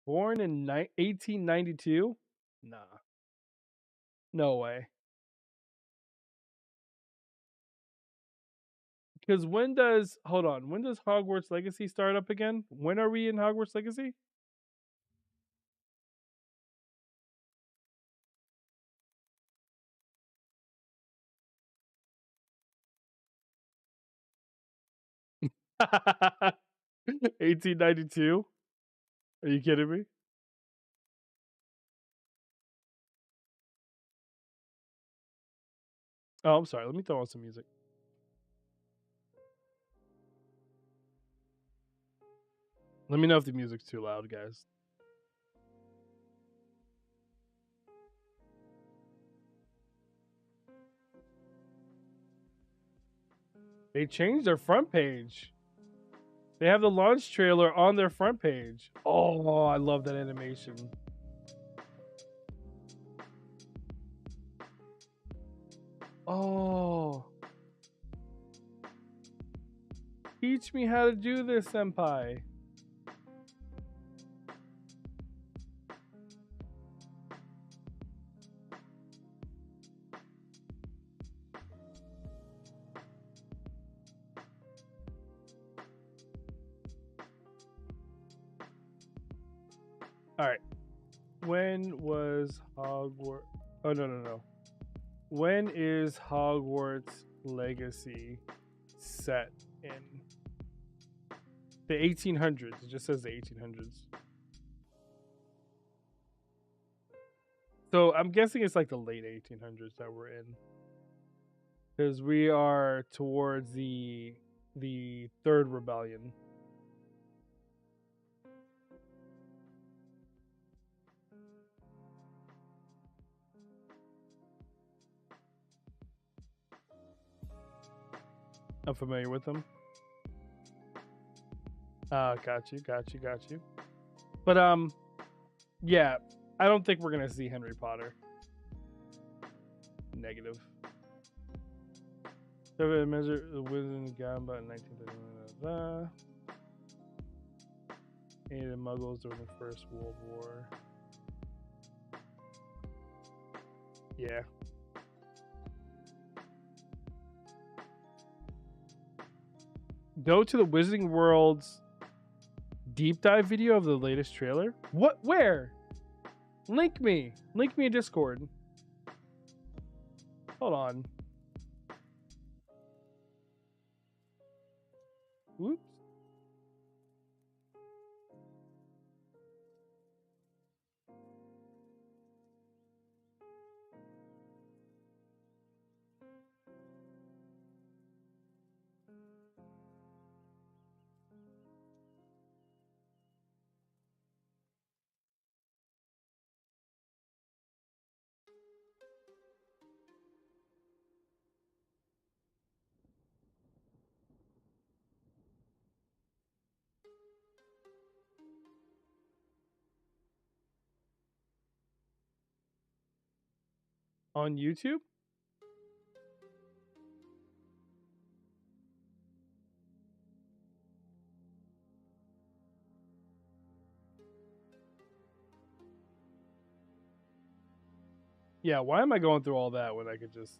Born in 1892? Nah, no way. Because when does hold on? When does Hogwarts Legacy start up again? When are we in Hogwarts Legacy? (1892) Are you kidding me? Oh, I'm sorry. Let me throw on some music. Let me know if the music's too loud, guys. They changed their front page. They have the launch trailer on their front page. Oh, I love that animation. Oh, teach me how to do this, senpai. All right. When was Hogwarts? Oh, no, no, no. When is Hogwarts Legacy set in? The 1800s. It just says the 1800s. So I'm guessing it's like the late 1800s that we're in, because we are towards the third rebellion. I'm familiar with them. Got you. But yeah, I don't think we're gonna see Henry Potter. Negative. So measure the Wizard Gamba in 1939. Aided Muggles during the First World War. Yeah. Go to the Wizarding World's deep dive video of the latest trailer. What? Where? Link me in Discord. Hold on. Whoops. On YouTube? Yeah, why am I going through all that when I could just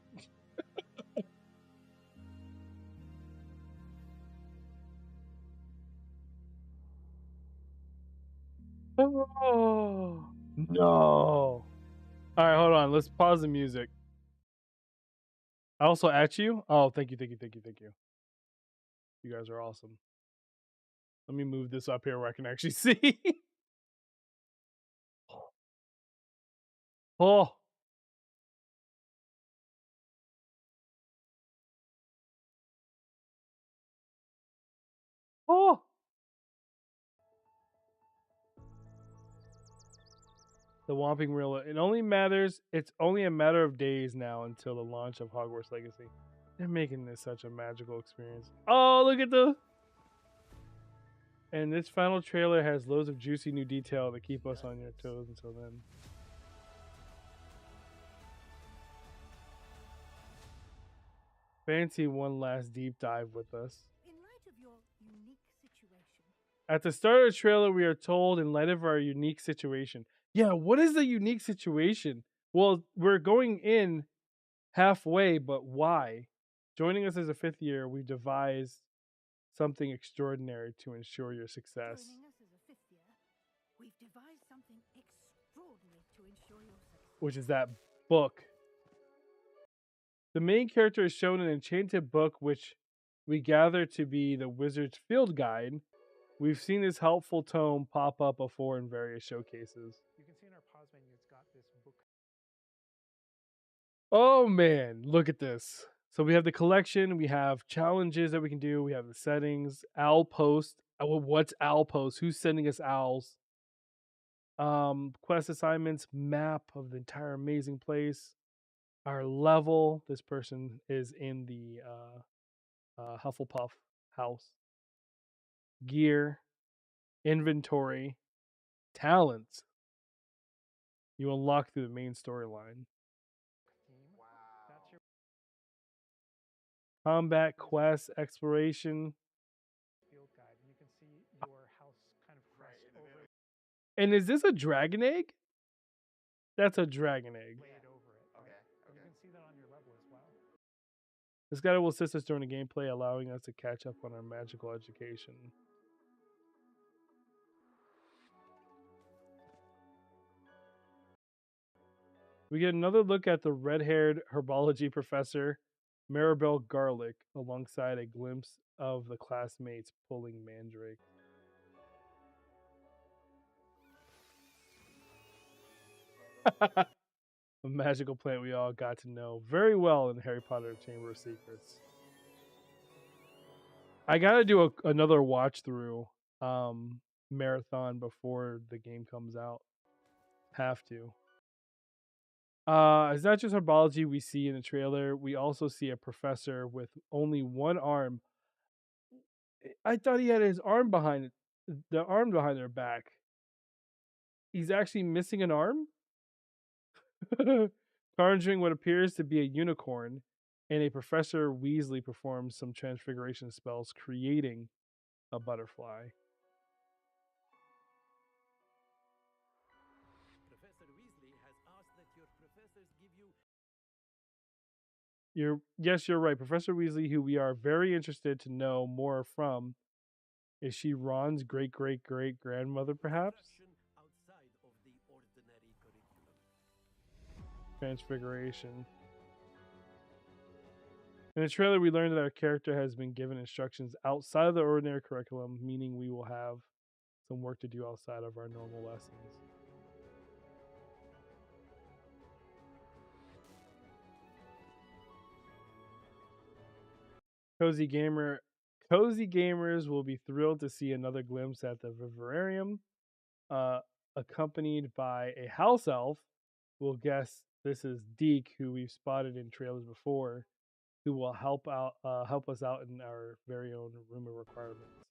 Oh no. Alright, hold on. Let's pause the music. I also at you? Oh, thank you, thank you, thank you, thank you. You guys are awesome. Let me move this up here where I can actually see. Oh, oh. The Whomping Rilla. It's only a matter of days now until the launch of Hogwarts Legacy. They're making this such a magical experience. Oh, look at the. And this final trailer has loads of juicy new detail to keep us on your toes until then. Fancy one last deep dive with us. In light of your unique situation, At the start of the trailer, we are told, in light of our unique situation. Yeah, what is the unique situation? Well, we're going in halfway, but why? Joining us as a fifth year, we devised something extraordinary to ensure your success, joining us as a fifth year, we've devised something extraordinary to ensure your success. which is that book. The main character is shown an enchanted book, which we gather to be the Wizard's Field Guide. We've seen this helpful tome pop up before in various showcases. You can see in our pause menu, it's got this book. Oh man, look at this. So we have the collection, we have challenges that we can do, we have the settings, owl post. Well, what's owl post? Who's sending us owls? Quest assignments, map of the entire amazing place. Our level. This person is in the Hufflepuff house. Gear, inventory, talents. You unlock through the main storyline. That's your Combat, quest, exploration. field guide. And you can see your house kind of crest over And is this a dragon egg? That's a dragon egg. laid over it. Okay, And you okay. can see that on your level as well. This guide will assist us during the gameplay, allowing us to catch up on our magical education. We get another look at the red-haired herbology professor, Maribel Garlic, alongside a glimpse of the classmates pulling mandrake. A magical plant we all got to know very well in Harry Potter Chamber of Secrets. I gotta do another watch through marathon before the game comes out. Have to. It's not just herbology we see in the trailer. We also see a professor with only one arm. I thought he had his arm behind it, the arm behind their back. He's actually missing an arm? Conjuring what appears to be a unicorn, and a Professor Weasley performs some transfiguration spells, creating a butterfly. Professor Weasley has asked that your professors give you You're right. Professor Weasley, who we are very interested to know more from. Is she Ron's great great great grandmother, perhaps? instruction outside of the ordinary curriculum. Transfiguration. In the trailer, we learned that our character has been given instructions outside of the ordinary curriculum, meaning we will have some work to do outside of our normal lessons. Cozy gamers will be thrilled to see another glimpse at the vivarium, accompanied by a house elf. We'll guess this is Deke, who we've spotted in trailers before, who will help us out in our very own room of requirements.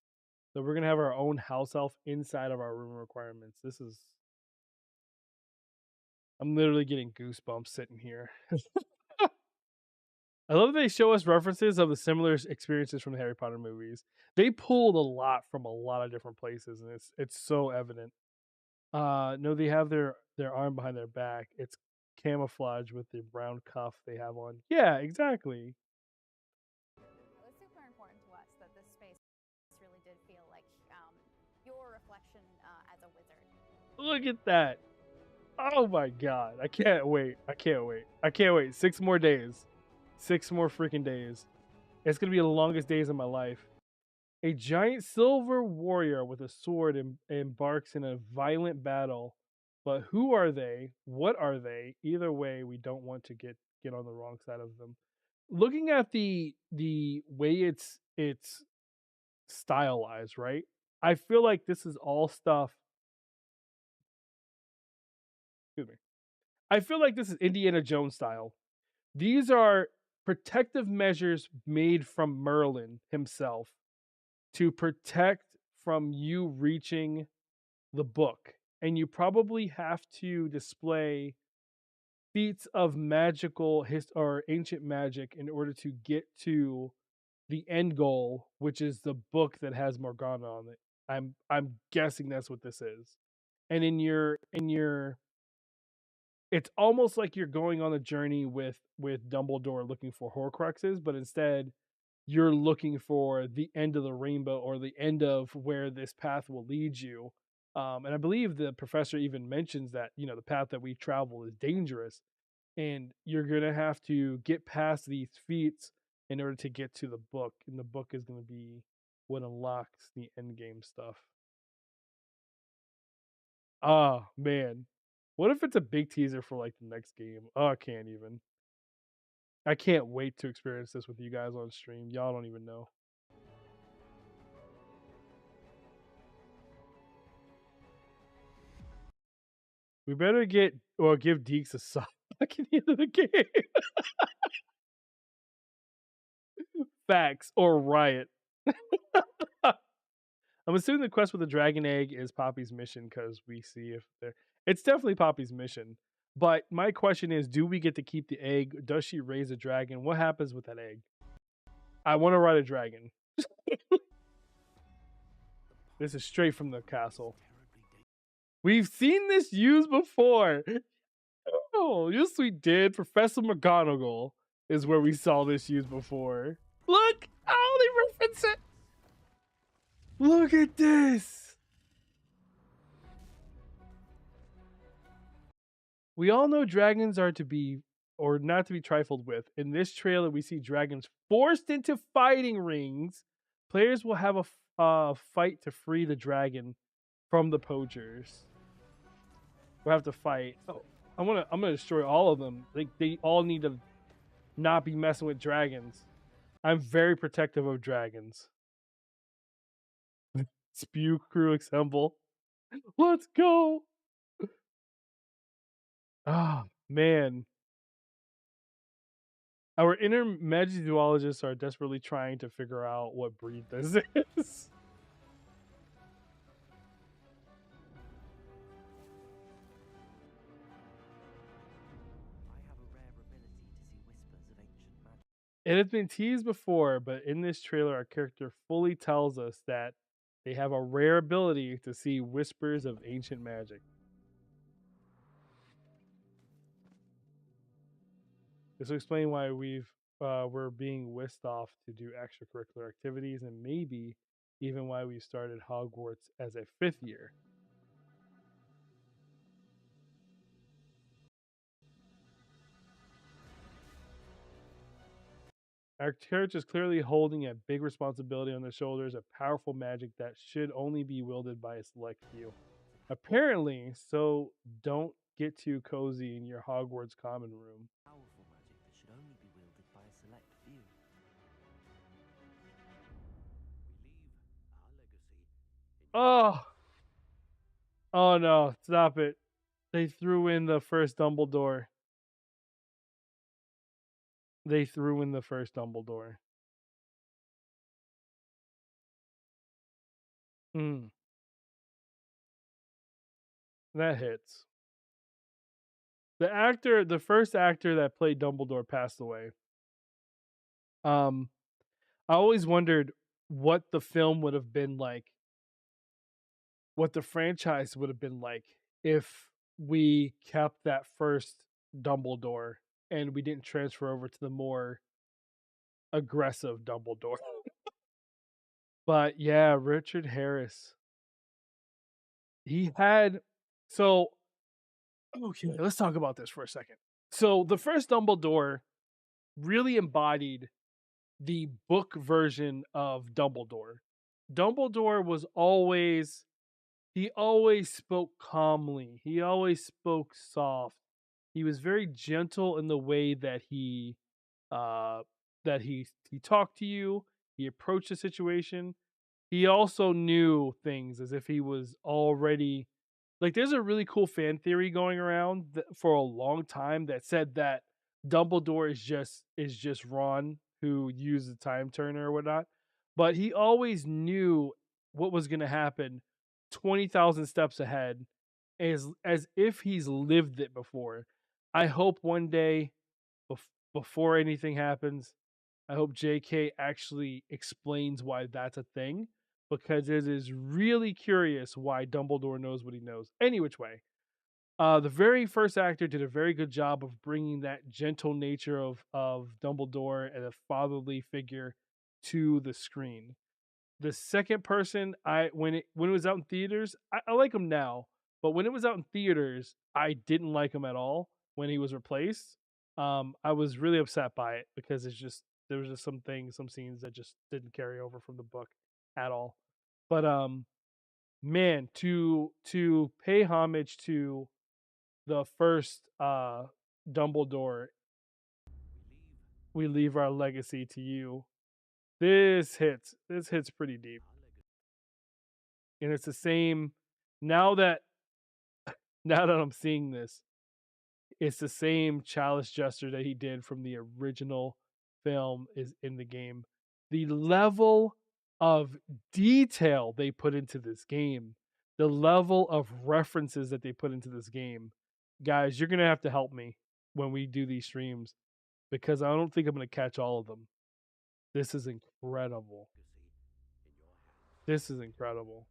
So we're gonna have our own house elf inside of our room of requirements. This is I'm literally getting goosebumps sitting here. I love that they show us references of the similar experiences from the Harry Potter movies. They pulled a lot from a lot of different places, and it's so evident. No, they have their arm behind their back. It's camouflage with the brown cuff they have on. Yeah, exactly. It was super important to us that this space really did feel like your reflection as a wizard. Look at that. Oh my god. I can't wait. I can't wait. I can't wait. 6 more days. 6 more freaking days. It's going to be the longest days of my life. A giant silver warrior with a sword embarks in a violent battle. But who are they? What are they? Either way, we don't want to get on the wrong side of them. Looking at the way it's stylized, right? I feel like this is all stuff. Excuse me. I feel like this is Indiana Jones style. These are protective measures made from Merlin himself to protect from you reaching the book. And you probably have to display feats of magical or ancient magic in order to get to the end goal, which is the book that has Morgana on it. I'm guessing that's what this is. And in your it's almost like you're going on a journey with Dumbledore looking for Horcruxes, but instead you're looking for the end of the rainbow or the end of where this path will lead you. And I believe the professor even mentions that the path that we travel is dangerous, and you're gonna have to get past these feats in order to get to the book, and the book is gonna be what unlocks the end game stuff. Ah, man. What if it's a big teaser for, like, the next game? Oh, I can't even. I can't wait to experience this with you guys on stream. Y'all don't even know. We better get or give Deeks a sock at the end of the game. Facts or riot. I'm assuming the quest with the dragon egg is Poppy's mission because we see if there. It's definitely Poppy's mission. But my question is, do we get to keep the egg? Does she raise a dragon? What happens with that egg? I want to ride a dragon. This is straight from the castle. We've seen this used before. Oh, yes, we did. Professor McGonagall is where we saw this used before. Look! Oh, they reference it! Look at this! We all know dragons are to be, or not to be trifled with. In this trailer, we see dragons forced into fighting rings. Players will have a fight to free the dragon from the poachers. We'll have to fight. Oh, I'm gonna destroy all of them. They all need to not be messing with dragons. I'm very protective of dragons. Spew crew assemble. Let's go. Ah, man. Our inner magizoologists are desperately trying to figure out what breed this is. I have a rare ability to see whispers of ancient magic. It has been teased before, but in this trailer, our character fully tells us that they have a rare ability to see whispers of ancient magic. This will explain why we're being whisked off to do extracurricular activities, and maybe even why we started Hogwarts as a 5th year. Our character is clearly holding a big responsibility on their shoulders, a powerful magic that should only be wielded by a select few. Apparently, so don't get too cozy in your Hogwarts common room. Powerful magic that should only be wielded by a select few. We leave our legacy in Oh, oh no, stop it. They threw in the first Dumbledore. They threw in the first Dumbledore. Mm, that hits. the first actor that played Dumbledore passed away. Um, I always wondered what the film would have been like, what the franchise would have been like if we kept that first Dumbledore and we didn't transfer over to the more aggressive Dumbledore. But yeah, Richard Harris. He had so okay, let's talk about this for a second. So the first Dumbledore really embodied the book version of Dumbledore. Dumbledore was always he always spoke calmly. He always spoke soft. He was very gentle in the way uh that he talked to you, he approached the situation. He also knew things as if he was already like there's a really cool fan theory going around for a long time that said that Dumbledore is just Ron who used the time turner or whatnot, but he always knew what was going to happen 20,000 steps ahead as if he's lived it before. I hope one day before anything happens, I hope JK actually explains why that's a thing because it is really curious why Dumbledore knows what he knows. Any which way, the very first actor did a very good job of bringing that gentle nature of Dumbledore and a fatherly figure to the screen. The second person, when it was out in theaters, I like him now, but when it was out in theaters, I didn't like him at all when he was replaced. I was really upset by it because it's just there was just some things, some scenes that just didn't carry over from the book at all. But man, to pay homage to the first Dumbledore, we leave our legacy to you. This hits. This hits pretty deep, and it's the same now that now that I'm seeing this, it's the same chalice gesture that he did from the original film is in the game. The level of detail they put into this game, the level of references that they put into this game. Guys, you're going to have to help me when we do these streams because I don't think I'm going to catch all of them. This is incredible. This is incredible.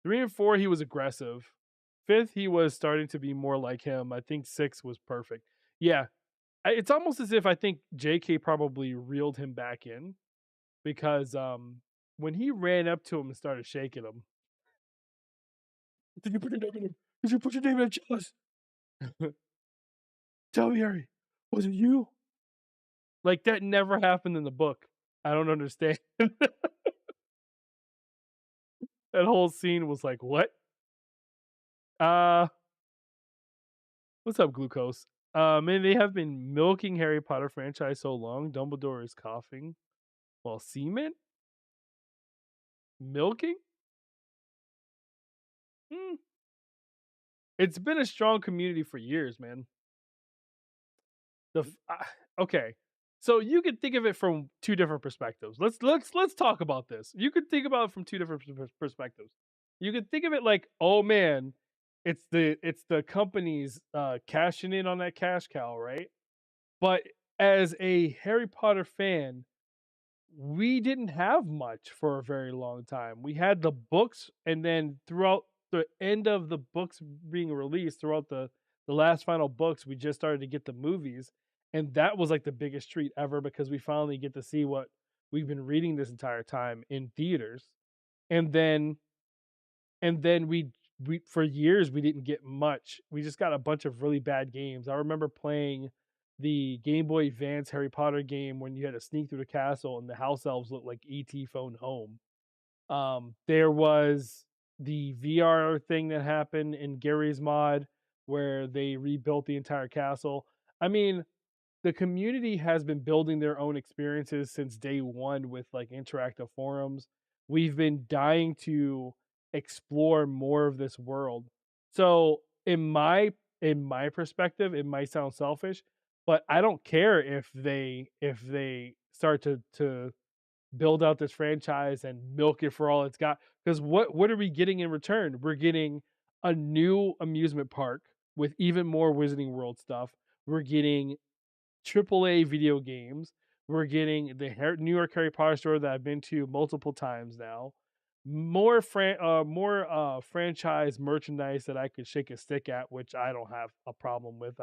3 and 4, he was aggressive. 5th, he was starting to be more like him. I think 6 was perfect. Yeah, it's almost as if I think JK probably reeled him back in because when he ran up to him and started shaking him, did you put your name in him? Did you put your name in a chalice? Tell me, Harry, was it you? Like that never happened in the book. I don't understand. That whole scene was like, what? Uh, what's up, Glucose? Man, they have been milking Harry Potter franchise so long. Dumbledore is coughing. Well, semen? Milking? Hmm. It's been a strong community for years, man. Okay, so you could think of it from two different perspectives. Let's talk about this. You could think about it from two different perspectives. You could think of it like, oh man, it's the companies cashing in on that cash cow, right? But as a Harry Potter fan, we didn't have much for a very long time. We had the books, and then throughout the end of the books being released, throughout the last final books, we just started to get the movies, and that was like the biggest treat ever because we finally get to see what we've been reading this entire time in theaters. And then we for years we didn't get much. We just got a bunch of really bad games. I remember playing the Game Boy Advance Harry Potter game when you had to sneak through the castle and the house elves looked like ET phone home. There was the VR thing that happened in Gary's mod where they rebuilt the entire castle. I mean, the community has been building their own experiences since day one with like interactive forums. We've been dying to explore more of this world. So in my perspective, it might sound selfish, but I don't care if they start to build out this franchise and milk it for all it's got. Because what are we getting in return? We're getting a new amusement park with even more Wizarding World stuff. We're getting AAA video games. We're getting the New York Harry Potter store that I've been to multiple times now. More franchise merchandise that I could shake a stick at, which I don't have a problem with.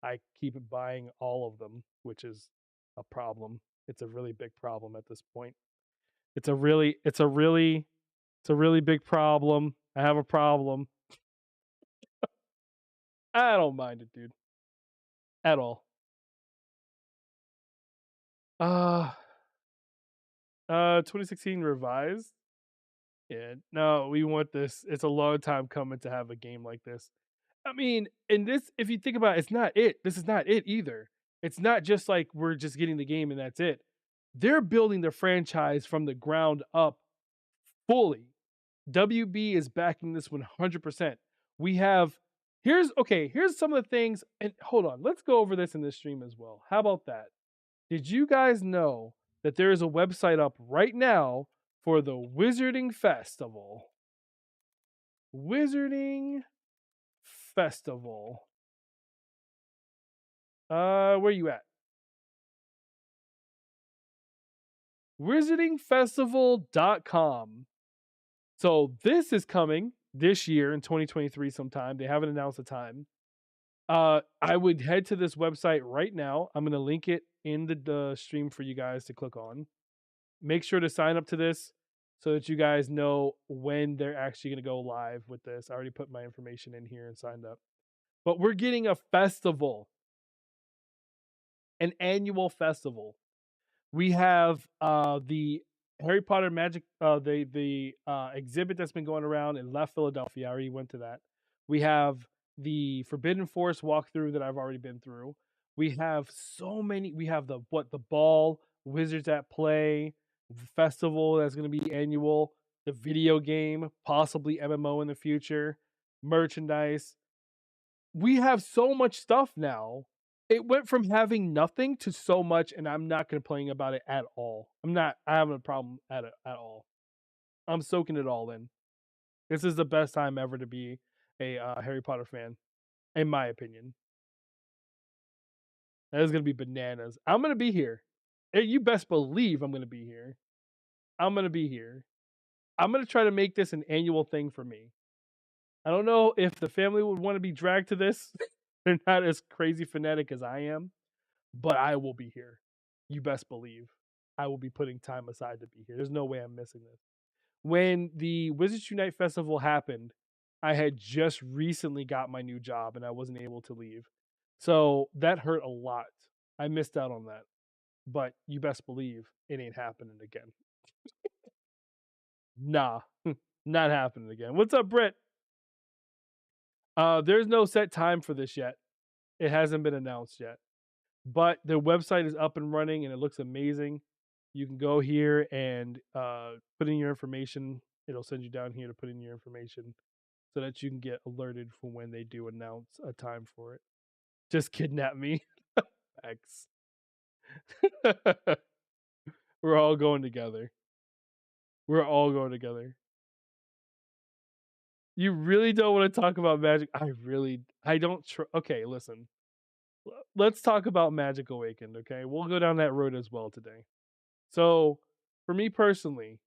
I keep buying all of them, which is a problem. It's a really big problem at this point. It's a really big problem. I have a problem. I don't mind it, dude, at all. Uh 2016 revised. Yeah, no, we want this. It's a long time coming to have a game like this. I mean, and this, if you think about it, it's not it. This is not it either. It's not just like we're just getting the game and that's it. They're building the franchise from the ground up fully. WB is backing this 100%. We have here's some of the things, and hold on, let's go over this in this stream as well. How about that? Did you guys know that there is a website up right now for the Wizarding Festival? Wizarding Festival. Where you at? wizardingfestival.com. So this is coming this year in 2023 sometime. They haven't announced a time. I would head to this website right now. I'm going to link it in the stream for you guys to click on. Make sure to sign up to this so that you guys know when they're actually going to go live with this. I already put my information in here and signed up. But we're getting a festival, an annual festival. We have the Harry Potter Magic, the exhibit that's been going around in left Philadelphia. I already went to that. We have the Forbidden Forest walkthrough that I've already been through. We have so many. We have the ball, Wizards at Play, the festival that's going to be annual, the video game, possibly MMO in the future, merchandise. We have so much stuff now. It went from having nothing to so much, and I'm not complaining about it at all. I'm not. I have a problem at it at all. I'm soaking it all in. This is the best time ever to be a Harry Potter fan, in my opinion. That is gonna be bananas. I'm gonna be here. You best believe I'm gonna be here. I'm gonna be here. I'm gonna try to make this an annual thing for me. I don't know if the family would want to be dragged to this. They're not as crazy fanatic as I am, but I will be here. You best believe I will be putting time aside to be here. There's no way I'm missing this. When the Wizards Unite Festival happened, I had just recently got my new job and I wasn't able to leave. So that hurt a lot. I missed out on that. But you best believe it ain't happening again. Nah, not happening again. What's up, Britt? There's no set time for this yet. It hasn't been announced yet. But the website is up and running and it looks amazing. You can go here and put in your information. It'll send you down here to put in your information so that you can get alerted for when they do announce a time for it. Just kidnap me. X. We're all going together. We're all going together. You really don't want to talk about Magic? I don't. Okay, listen. Let's talk about Magic Awakened, okay? We'll go down that road as well today. So, for me personally,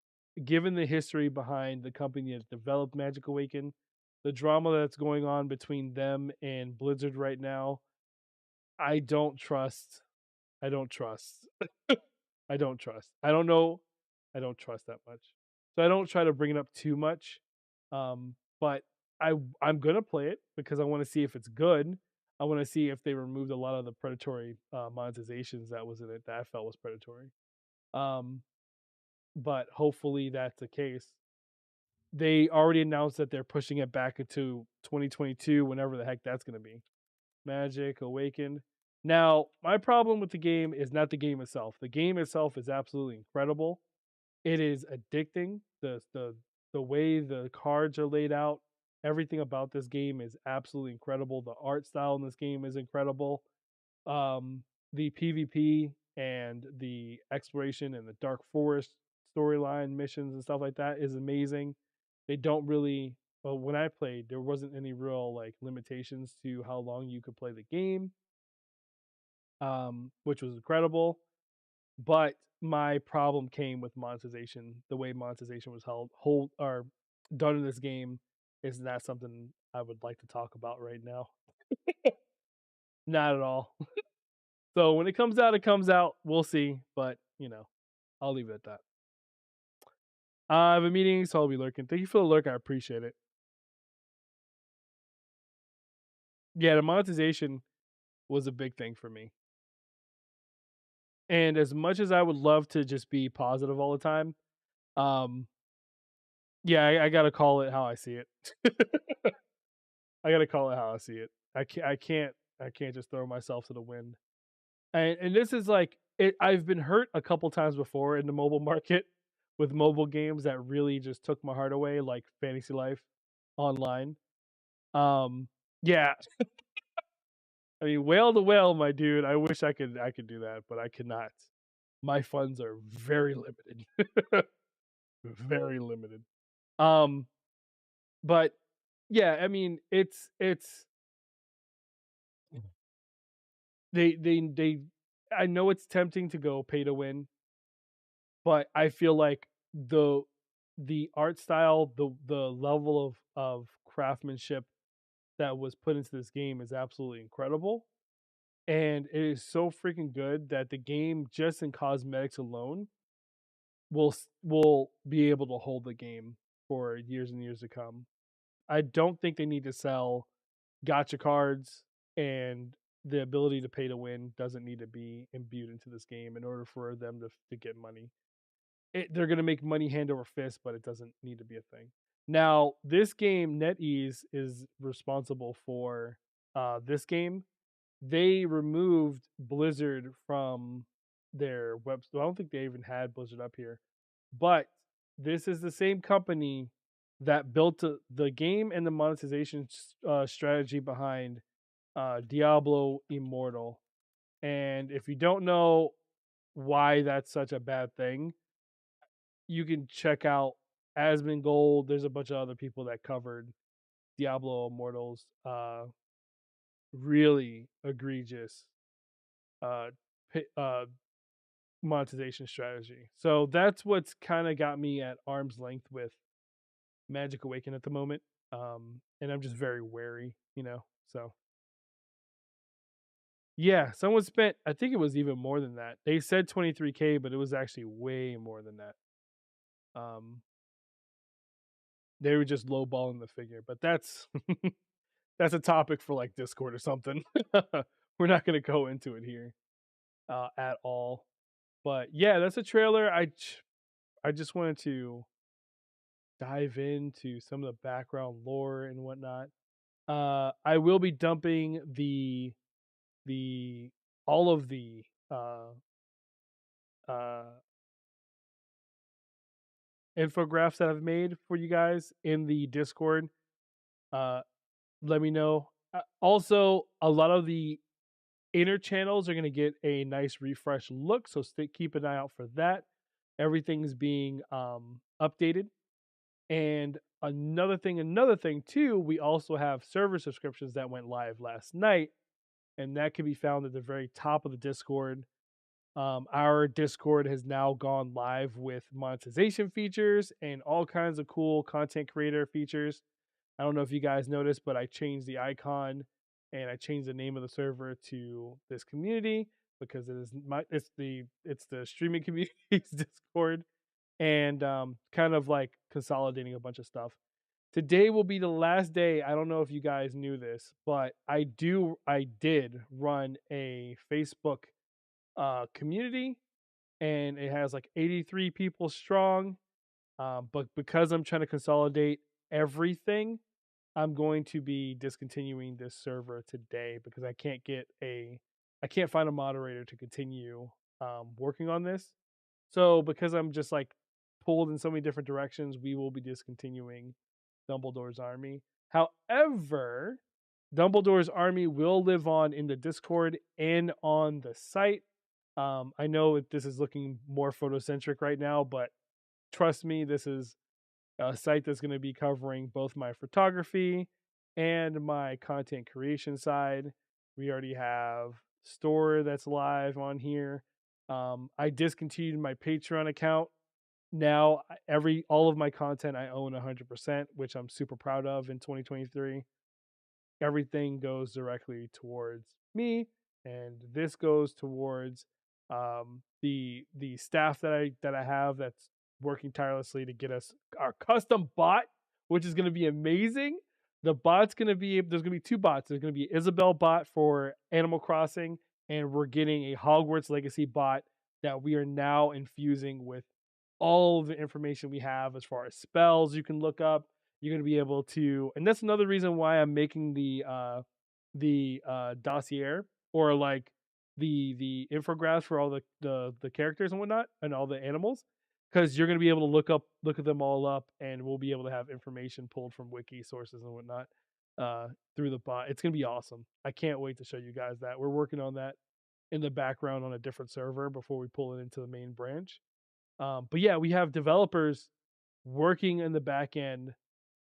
given the history behind the company that developed Magic Awakened, the drama that's going on between them and Blizzard right now, I don't trust. I don't trust. I don't trust. I don't know. I don't trust that much. So I don't try to bring it up too much. But I'm gonna play it because I want to see if it's good. I want to see if they removed a lot of the predatory monetizations that was in it that I felt was predatory. But hopefully that's the case. They already announced that they're pushing it back into 2022, whenever the heck that's going to be. Magic Awakened. Now, my problem with the game is not the game itself. The game itself is absolutely incredible. It is addicting. The way the cards are laid out, everything about this game is absolutely incredible. The art style in this game is incredible. The PvP and the exploration and the Dark Forest storyline missions and stuff like that is amazing. They don't really, well, when I played, there wasn't any real like limitations to how long you could play the game, which was incredible. But my problem came with monetization. The way monetization was hold or done in this game is not something I would like to talk about right now. Not at all. So when it comes out, it comes out. We'll see. But I'll leave it at that. I have a meeting, so I'll be lurking. Thank you for the lurk. I appreciate it. Yeah, the monetization was a big thing for me. And as much as I would love to just be positive all the time, um, yeah, I gotta call it how I see it. I gotta call it how I see it. I can't just throw myself to the wind. And this is like it. I've been hurt a couple times before in the mobile market with mobile games that really just took my heart away, like Fantasy Life Online. Yeah, I mean, whale to whale, my dude. I wish I could do that, but I cannot. My funds are very limited. Very limited. Um, but yeah, I mean, it's they I know it's tempting to go pay to win, but I feel like the art style, the level of craftsmanship that was put into this game is absolutely incredible. And it is so freaking good that the game, just in cosmetics alone, will be able to hold the game for years and years to come. I don't think they need to sell gotcha cards, and the ability to pay to win doesn't need to be imbued into this game in order for them to get money. They're going to make money hand over fist, but it doesn't need to be a thing. Now, this game, NetEase, is responsible for this game. They removed Blizzard from their website. I don't think they even had Blizzard up here, but this is the same company that built the game and the monetization strategy behind Diablo Immortal. And if you don't know why that's such a bad thing, you can check out Asmongold. There's a bunch of other people that covered Diablo Immortals. Really egregious uh, monetization strategy. So that's what's kind of got me at arm's length with Magic Awaken at the moment. And I'm just very wary. So yeah, someone spent, I think it was even more than that. They said 23K, but it was actually way more than that. Um, they were just lowballing the figure, but that's that's a topic for like Discord or something. We're not going to go into it here at all. But yeah, that's a trailer. I just wanted to dive into some of the background lore and whatnot. I will be dumping the all of the uh, infographics that I've made for you guys in the Discord. Uh, Let me know. Also, a lot of the inner channels are going to get a nice refresh look, so keep an eye out for that. Everything's being updated. And another thing too, we also have server subscriptions that went live last night, and that can be found at the very top of the Discord. Our Discord has now gone live with monetization features and all kinds of cool content creator features. I don't know if you guys noticed, but I changed the icon and I changed the name of the server to this community because it's the streaming community's Discord, and kind of like consolidating a bunch of stuff. Today will be the last day. I don't know if you guys knew this, but I did run a Facebook community, and it has like 83 people strong. But because I'm trying to consolidate everything, I'm going to be discontinuing this server today because I can't find a moderator to continue working on this. So because I'm just like pulled in so many different directions, we will be discontinuing Dumbledore's army. However, Dumbledore's army will live on in the Discord and on the site. I know this is looking more photocentric right now, but trust me, this is a site that's going to be covering both my photography and my content creation side. We already have store that's live on here. I discontinued my Patreon account. Now every all of my content I own 100%, which I'm super proud of in 2023. Everything goes directly towards me, and this goes towards the staff that I have that's working tirelessly to get us our custom bot, which is going to be amazing. The bot's going to be there's going to be two bots. There's going to be Isabel bot for Animal Crossing, and we're getting a Hogwarts Legacy bot that we are now infusing with all of the information we have as far as spells you can look up. You're going to be able to, and that's another reason why I'm making the dossier, or like the infographics for all the characters and whatnot and all the animals, because you're going to be able to look at them all up, and we'll be able to have information pulled from wiki sources and whatnot through the bot. It's going to be awesome. I can't wait to show you guys that. We're working on that in the background on a different server before we pull it into the main branch. But yeah, we have developers working in the back end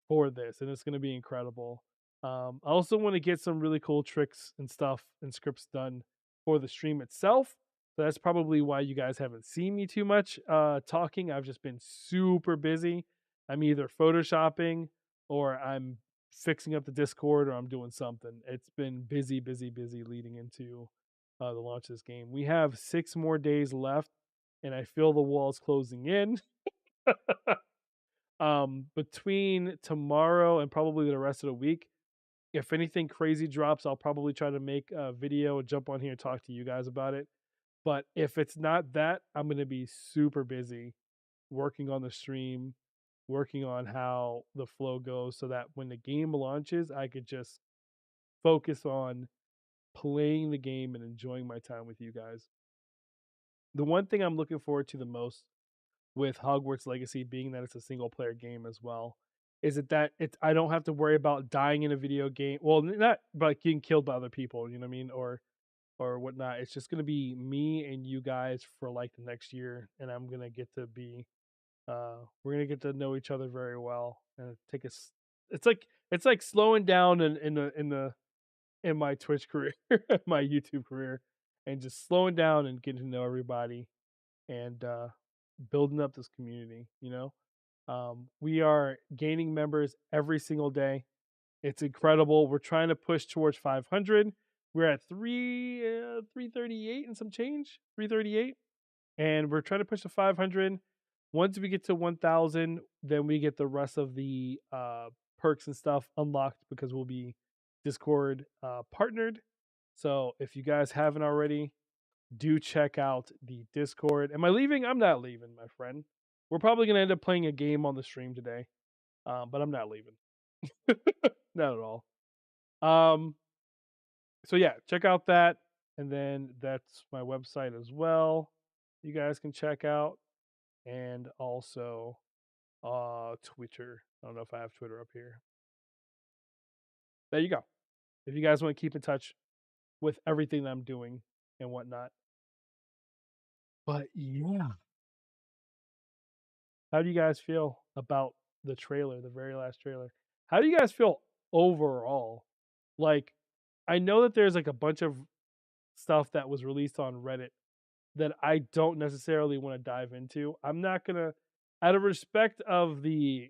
for this, and it's going to be incredible. I also want to get some really cool tricks and stuff and scripts done for the stream itself. So that's probably why you guys haven't seen me too much talking. I've just been super busy. I'm either photoshopping, or I'm fixing up the Discord, or I'm doing something. It's been busy, busy, busy leading into the launch of this game. We have 6 more days left, and I feel the walls closing in. Between tomorrow and probably the rest of the week, if anything crazy drops, I'll probably try to make a video and jump on here and talk to you guys about it. But if it's not that, I'm going to be super busy working on the stream, working on how the flow goes, so that when the game launches, I could just focus on playing the game and enjoying my time with you guys. The one thing I'm looking forward to the most with Hogwarts Legacy, being that it's a single player game as well, is that it's I don't have to worry about dying in a video game. Well, not about getting killed by other people, you know what I mean, or whatnot. It's just gonna be me and you guys for like the next year, and I'm gonna get to be we're gonna get to know each other very well, and take us. It's like slowing down in my Twitch career, my YouTube career, and just slowing down and getting to know everybody, and building up this community. We are gaining members every single day. It's incredible. We're trying to push towards 500. We're at 338 and some change, 338, and we're trying to push to 500. Once we get to 1,000, then we get the rest of the perks and stuff unlocked, because we'll be Discord partnered. So if you guys haven't already, do check out the Discord. Am I leaving? I'm not leaving, my friend. We're probably going to end up playing a game on the stream today, but I'm not leaving. Not at all. So yeah, check out that, and then that's my website as well. You guys can check out, and also Twitter. I don't know if I have Twitter up here. There you go. If you guys want to keep in touch with everything that I'm doing and whatnot. But yeah, how do you guys feel about the trailer, the very last trailer? How do you guys feel overall? Like, I know that there's like a bunch of stuff that was released on Reddit that I don't necessarily want to dive into. I'm not gonna, out of respect of the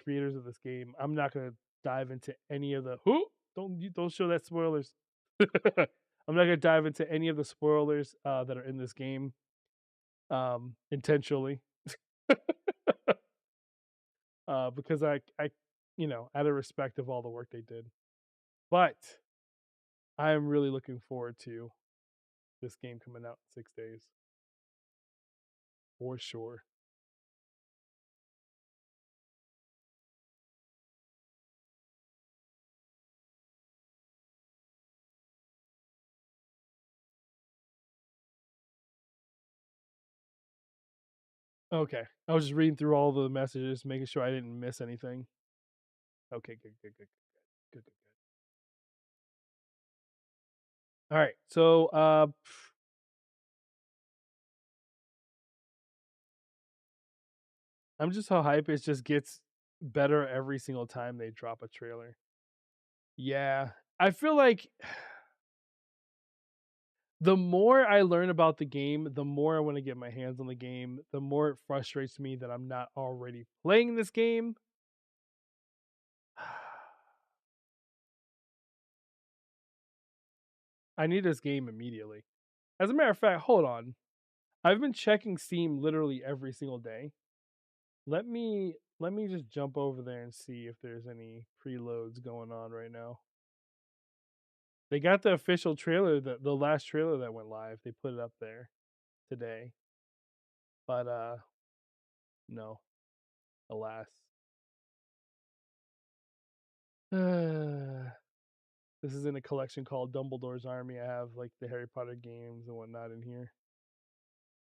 creators of this game, I'm not gonna dive into any of the who. Don't show that spoilers. I'm not gonna dive into any of the spoilers that are in this game intentionally. Because I, out of respect of all the work they did. But I am really looking forward to this game coming out in 6 days. For sure. Okay. I was just reading through all the messages, making sure I didn't miss anything. Okay, good, good, good, good, good, good, good. All right. So I'm just so hype. It just gets better every single time they drop a trailer. Yeah, I feel like the more I learn about the game, the more I want to get my hands on the game. The more it frustrates me that I'm not already playing this game. I need this game immediately. As a matter of fact, hold on. I've been checking Steam literally every single day. Let me just jump over there and see if there's any preloads going on right now. They got the official trailer, the last trailer that went live. They put it up there today. But no, alas. This is in a collection called Dumbledore's Army. I have like the Harry Potter games and whatnot in here.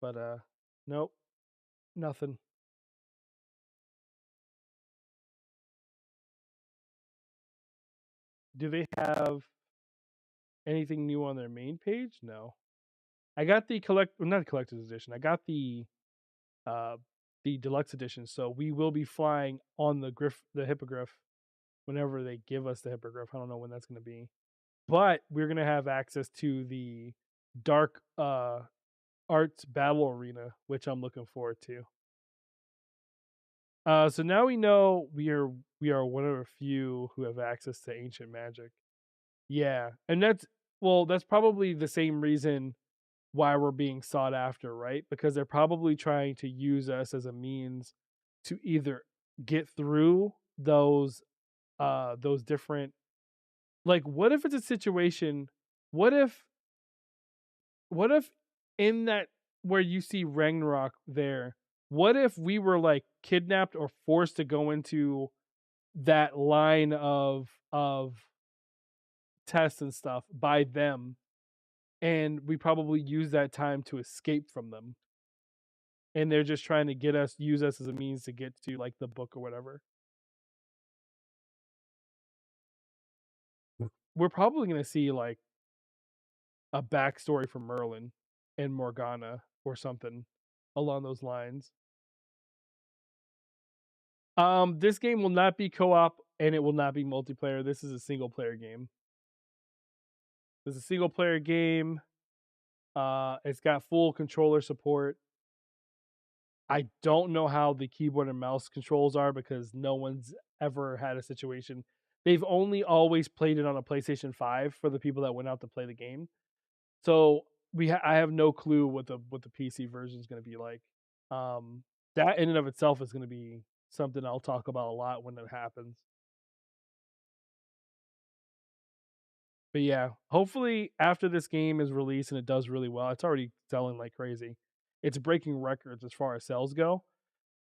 But nope, nothing. Do they have anything new on their main page? No. I got the not collector's edition. I got uh the deluxe edition. So we will be flying on the hippogriff whenever they give us the hippogriff. I don't know when that's going to be. But we're going to have access to the dark arts battle arena, which I'm looking forward to. So now we know we are one of a few who have access to ancient magic. Yeah, and that's probably the same reason why we're being sought after, right? Because they're probably trying to use us as a means to either get through those different, like, what if it's a situation, what if what if in that where you see Ragnarok there, what if we were like kidnapped or forced to go into that line of tests and stuff by them, and we probably use that time to escape from them, and they're just trying to use us as a means to get to like the book or whatever. We're probably going to see like a backstory for Merlin and Morgana or something along those lines. This game will not be co-op and it will not be multiplayer. This is a single player game. This is a single player game. It's got full controller support. I don't know how the keyboard and mouse controls are because no one's ever had a situation. They've only always played it on a PlayStation 5 for the people that went out to play the game. So I have no clue what the PC version is going to be like. That in and of itself is going to be something I'll talk about a lot when it happens. But yeah, hopefully after this game is released and it does really well, it's already selling like crazy. It's breaking records as far as sales go.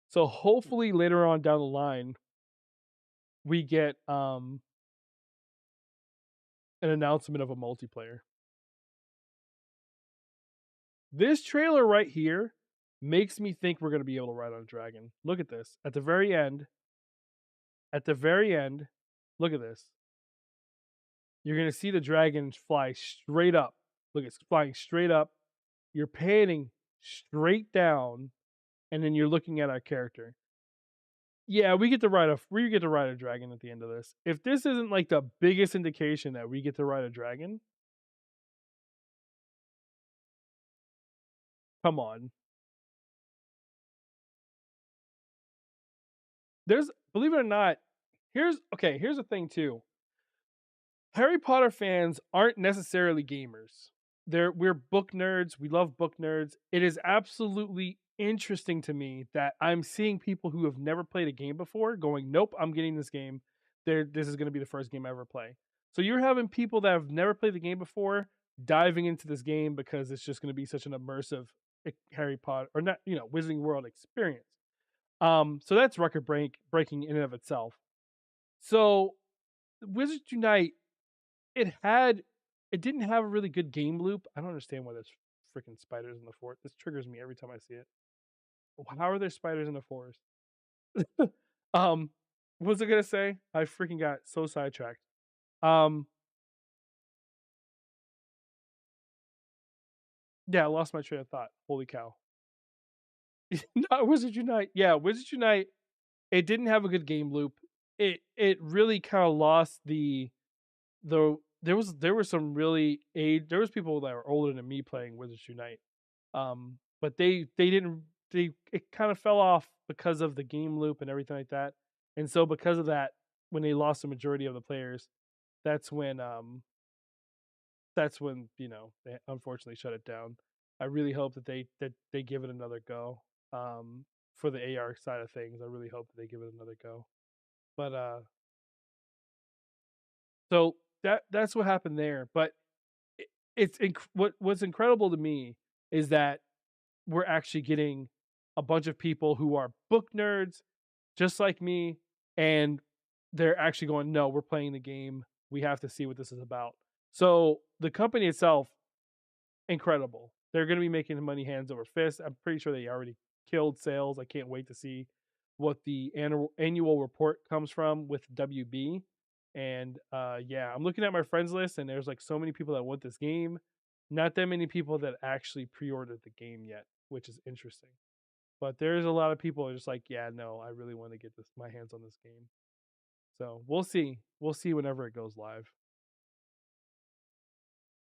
So hopefully later on down the line, we get an announcement of a multiplayer. This trailer right here makes me think we're going to be able to ride on a dragon. Look at this. At the very end, look at this. You're going to see the dragon fly straight up. Look, it's flying straight up. You're panning straight down, and then you're looking at our character. Yeah, we get to ride a dragon at the end of this. If this isn't like the biggest indication that we get to ride a dragon, come on. There's, believe it or not, here's the thing too. Harry Potter fans aren't necessarily gamers. We're book nerds. We love book nerds. It is absolutely interesting to me that I'm seeing people who have never played a game before going, "Nope, I'm getting this game. This is going to be the first game I ever play." So you're having people that have never played the game before diving into this game because it's just going to be such an immersive Harry Potter or not, Wizarding World experience. So that's breaking in and of itself. So Wizards Unite, it didn't have a really good game loop. I don't understand why there's freaking spiders in the forest. This triggers me every time I see it. How are there spiders in the forest? um, what was I gonna say? I freaking got so sidetracked. Um, yeah, I lost my train of thought. Holy cow. Not Wizards Unite. Yeah, Wizards Unite, it didn't have a good game loop. It really kind of lost there were some really age there was people that were older than me playing Wizards Unite. But they didn't they it kind of fell off because of the game loop and everything like that. And so because of that, when they lost the majority of the players, that's when they unfortunately shut it down. I really hope that they give it another go. For the AR side of things, I really hope that they give it another go. But so that's what happened there. But it, what's incredible to me is that we're actually getting a bunch of people who are book nerds, just like me, and they're actually going, no, we're playing the game. We have to see what this is about. So the company itself, incredible. They're going to be making money hands over fist. I'm pretty sure they already killed sales. I can't wait to see what the annual report comes from with WB. And yeah, I'm looking at my friends list, and there's like so many people that want this game. Not that many people that actually pre-ordered the game yet, which is interesting. But there's a lot of people who are just like, yeah, no, I really want to get my hands on this game. So we'll see. We'll see whenever it goes live.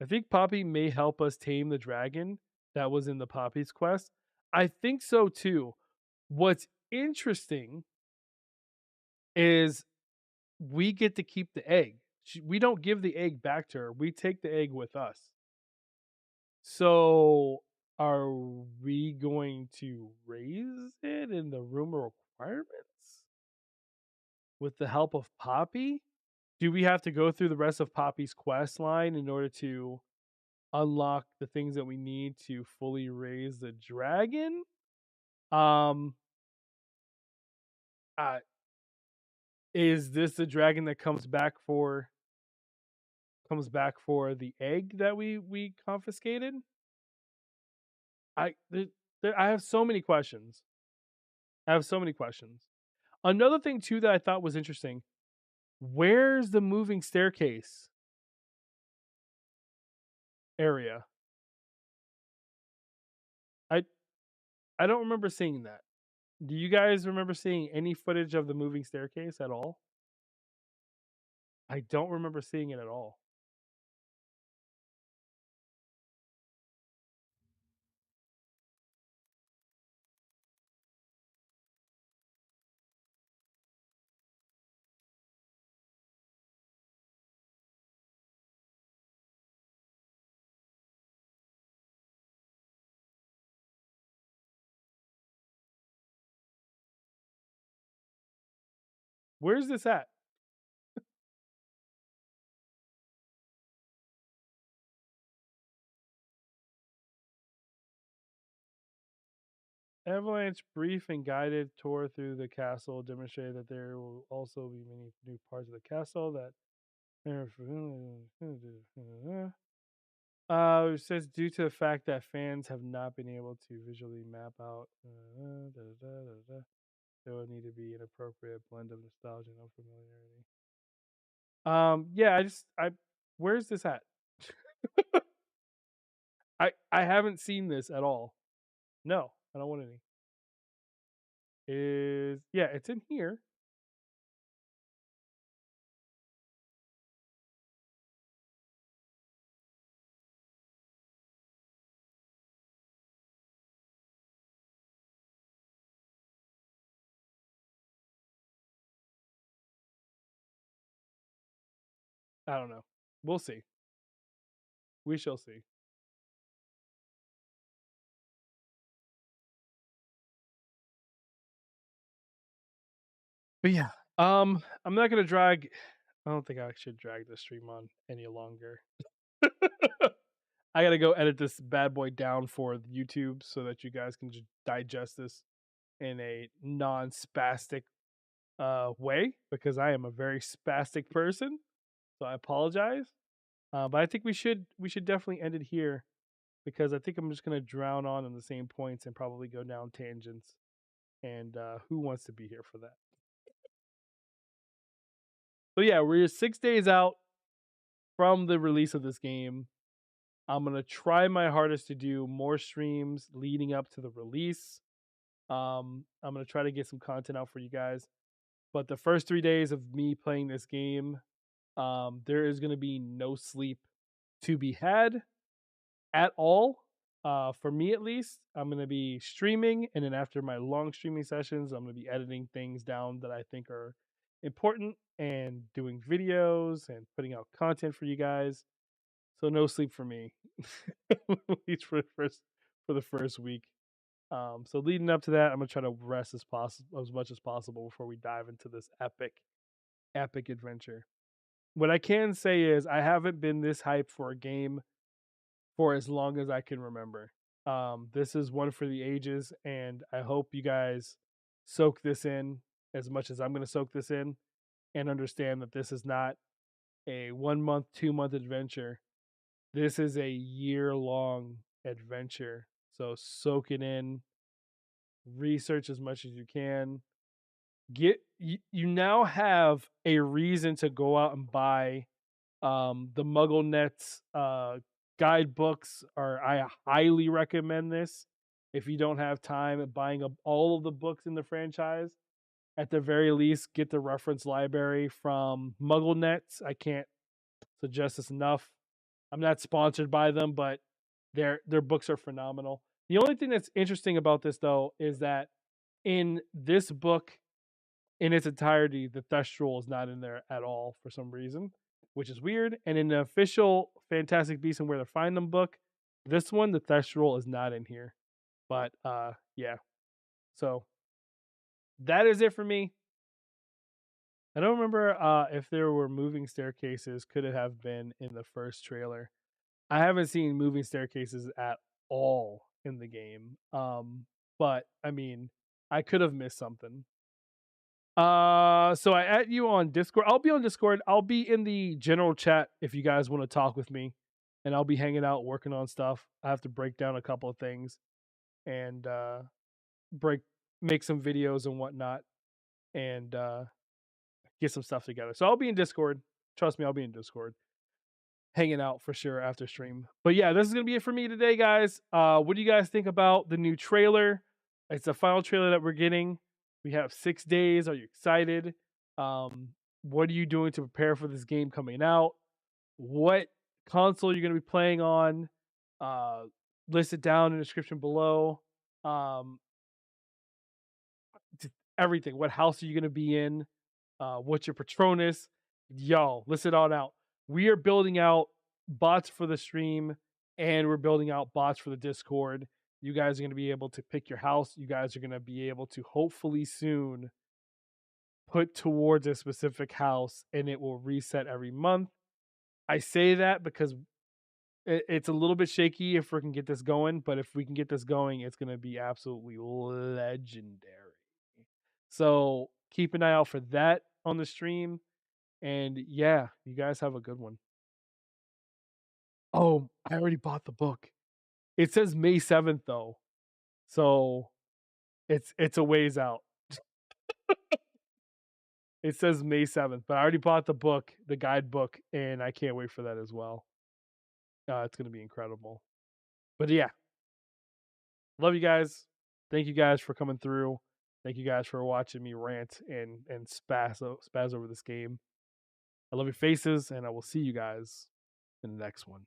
I think Poppy may help us tame the dragon that was in the Poppy's quest. I think so too. What's interesting is we get to keep the egg. We don't give the egg back to her. We take the egg with us. So are we going to raise it in the room of requirements with the help of Poppy? Do we have to go through the rest of Poppy's quest line in order to unlock the things that we need to fully raise the dragon? Um, uh, is this the dragon that comes back for the egg that we confiscated? I I have so many questions. I have so many questions. Another thing too that I thought was interesting. Where's the moving staircase area? I I don't remember seeing that. Do you guys remember seeing any footage of the moving staircase at all? I don't remember seeing it at all. Where's this at? Avalanche brief and guided tour through the castle demonstrated that there will also be many new parts of the castle that it says due to the fact that fans have not been able to visually map out there will need to be an appropriate blend of nostalgia and familiarity. Yeah, I where's this at? I haven't seen this at all. No, I don't want any. Yeah, it's in here. I don't know. We'll see. We shall see. But yeah, I'm not gonna drag. I don't think I should drag the stream on any longer. I gotta go edit this bad boy down for YouTube so that you guys can just digest this in a non-spastic way because I am a very spastic person. So I apologize. But I think we should definitely end it here because I think I'm just gonna drown on in the same points and probably go down tangents. And who wants to be here for that? So yeah, we're 6 days out from the release of this game. I'm gonna try my hardest to do more streams leading up to the release. I'm gonna try to get some content out for you guys. But the first 3 days of me playing this game, there is gonna be no sleep to be had at all. For me at least, I'm gonna be streaming, and then after my long streaming sessions, I'm gonna be editing things down that I think are important and doing videos and putting out content for you guys. So no sleep for me, at least for the first week. So leading up to that, I'm gonna try to rest as much as possible before we dive into this epic adventure. What I can say is I haven't been this hyped for a game for as long as I can remember. This is one for the ages, and I hope you guys soak this in as much as I'm going to soak this in and understand that this is not a 1 month, 2 month adventure. This is a year long adventure. So soak it in, research as much as you can. You now have a reason to go out and buy the MuggleNet's guidebooks are I highly recommend this. If you don't have time at buying up all of the books in the franchise, at the very least, get the reference library from MuggleNets. I can't suggest this enough. I'm not sponsored by them, but their books are phenomenal. The only thing that's interesting about this though is that in this book in its entirety, the Thestral is not in there at all for some reason, which is weird. And in the official Fantastic Beasts and Where to Find Them book, this one, the Thestral is not in here. But yeah. So that is it for me. I don't remember if there were moving staircases. Could it have been in the first trailer? I haven't seen moving staircases at all in the game. But I mean, I could have missed something. So I add you on Discord. I'll be on Discord. I'll be in the general chat if you guys want to talk with me, and I'll be hanging out working on stuff. I have to break down a couple of things and break make some videos and whatnot, and get some stuff together. So I'll be in Discord. Trust me, I'll be in Discord, hanging out for sure after stream. But yeah, this is gonna be it for me today, guys. What do you guys think about the new trailer? It's the final trailer that we're getting. We have 6 days. Are you excited? What are you doing to prepare for this game coming out? What console you're gonna be playing on? List it down in the description below. Just everything. What house are you gonna be in? What's your Patronus? Yo, list it all out. We are building out bots for the stream and we're building out bots for the Discord. You guys are going to be able to pick your house. You guys are going to be able to hopefully soon put towards a specific house and it will reset every month. I say that because it's a little bit shaky if we can get this going, but if we can get this going, it's going to be absolutely legendary. So keep an eye out for that on the stream. And yeah, you guys have a good one. Oh, I already bought the book. It says May 7th though. So it's a ways out. It says May 7th, but I already bought the book, the guidebook, and I can't wait for that as well. It's gonna be incredible. But yeah. Love you guys. Thank you guys for coming through. Thank you guys for watching me rant and spaz over this game. I love your faces, and I will see you guys in the next one.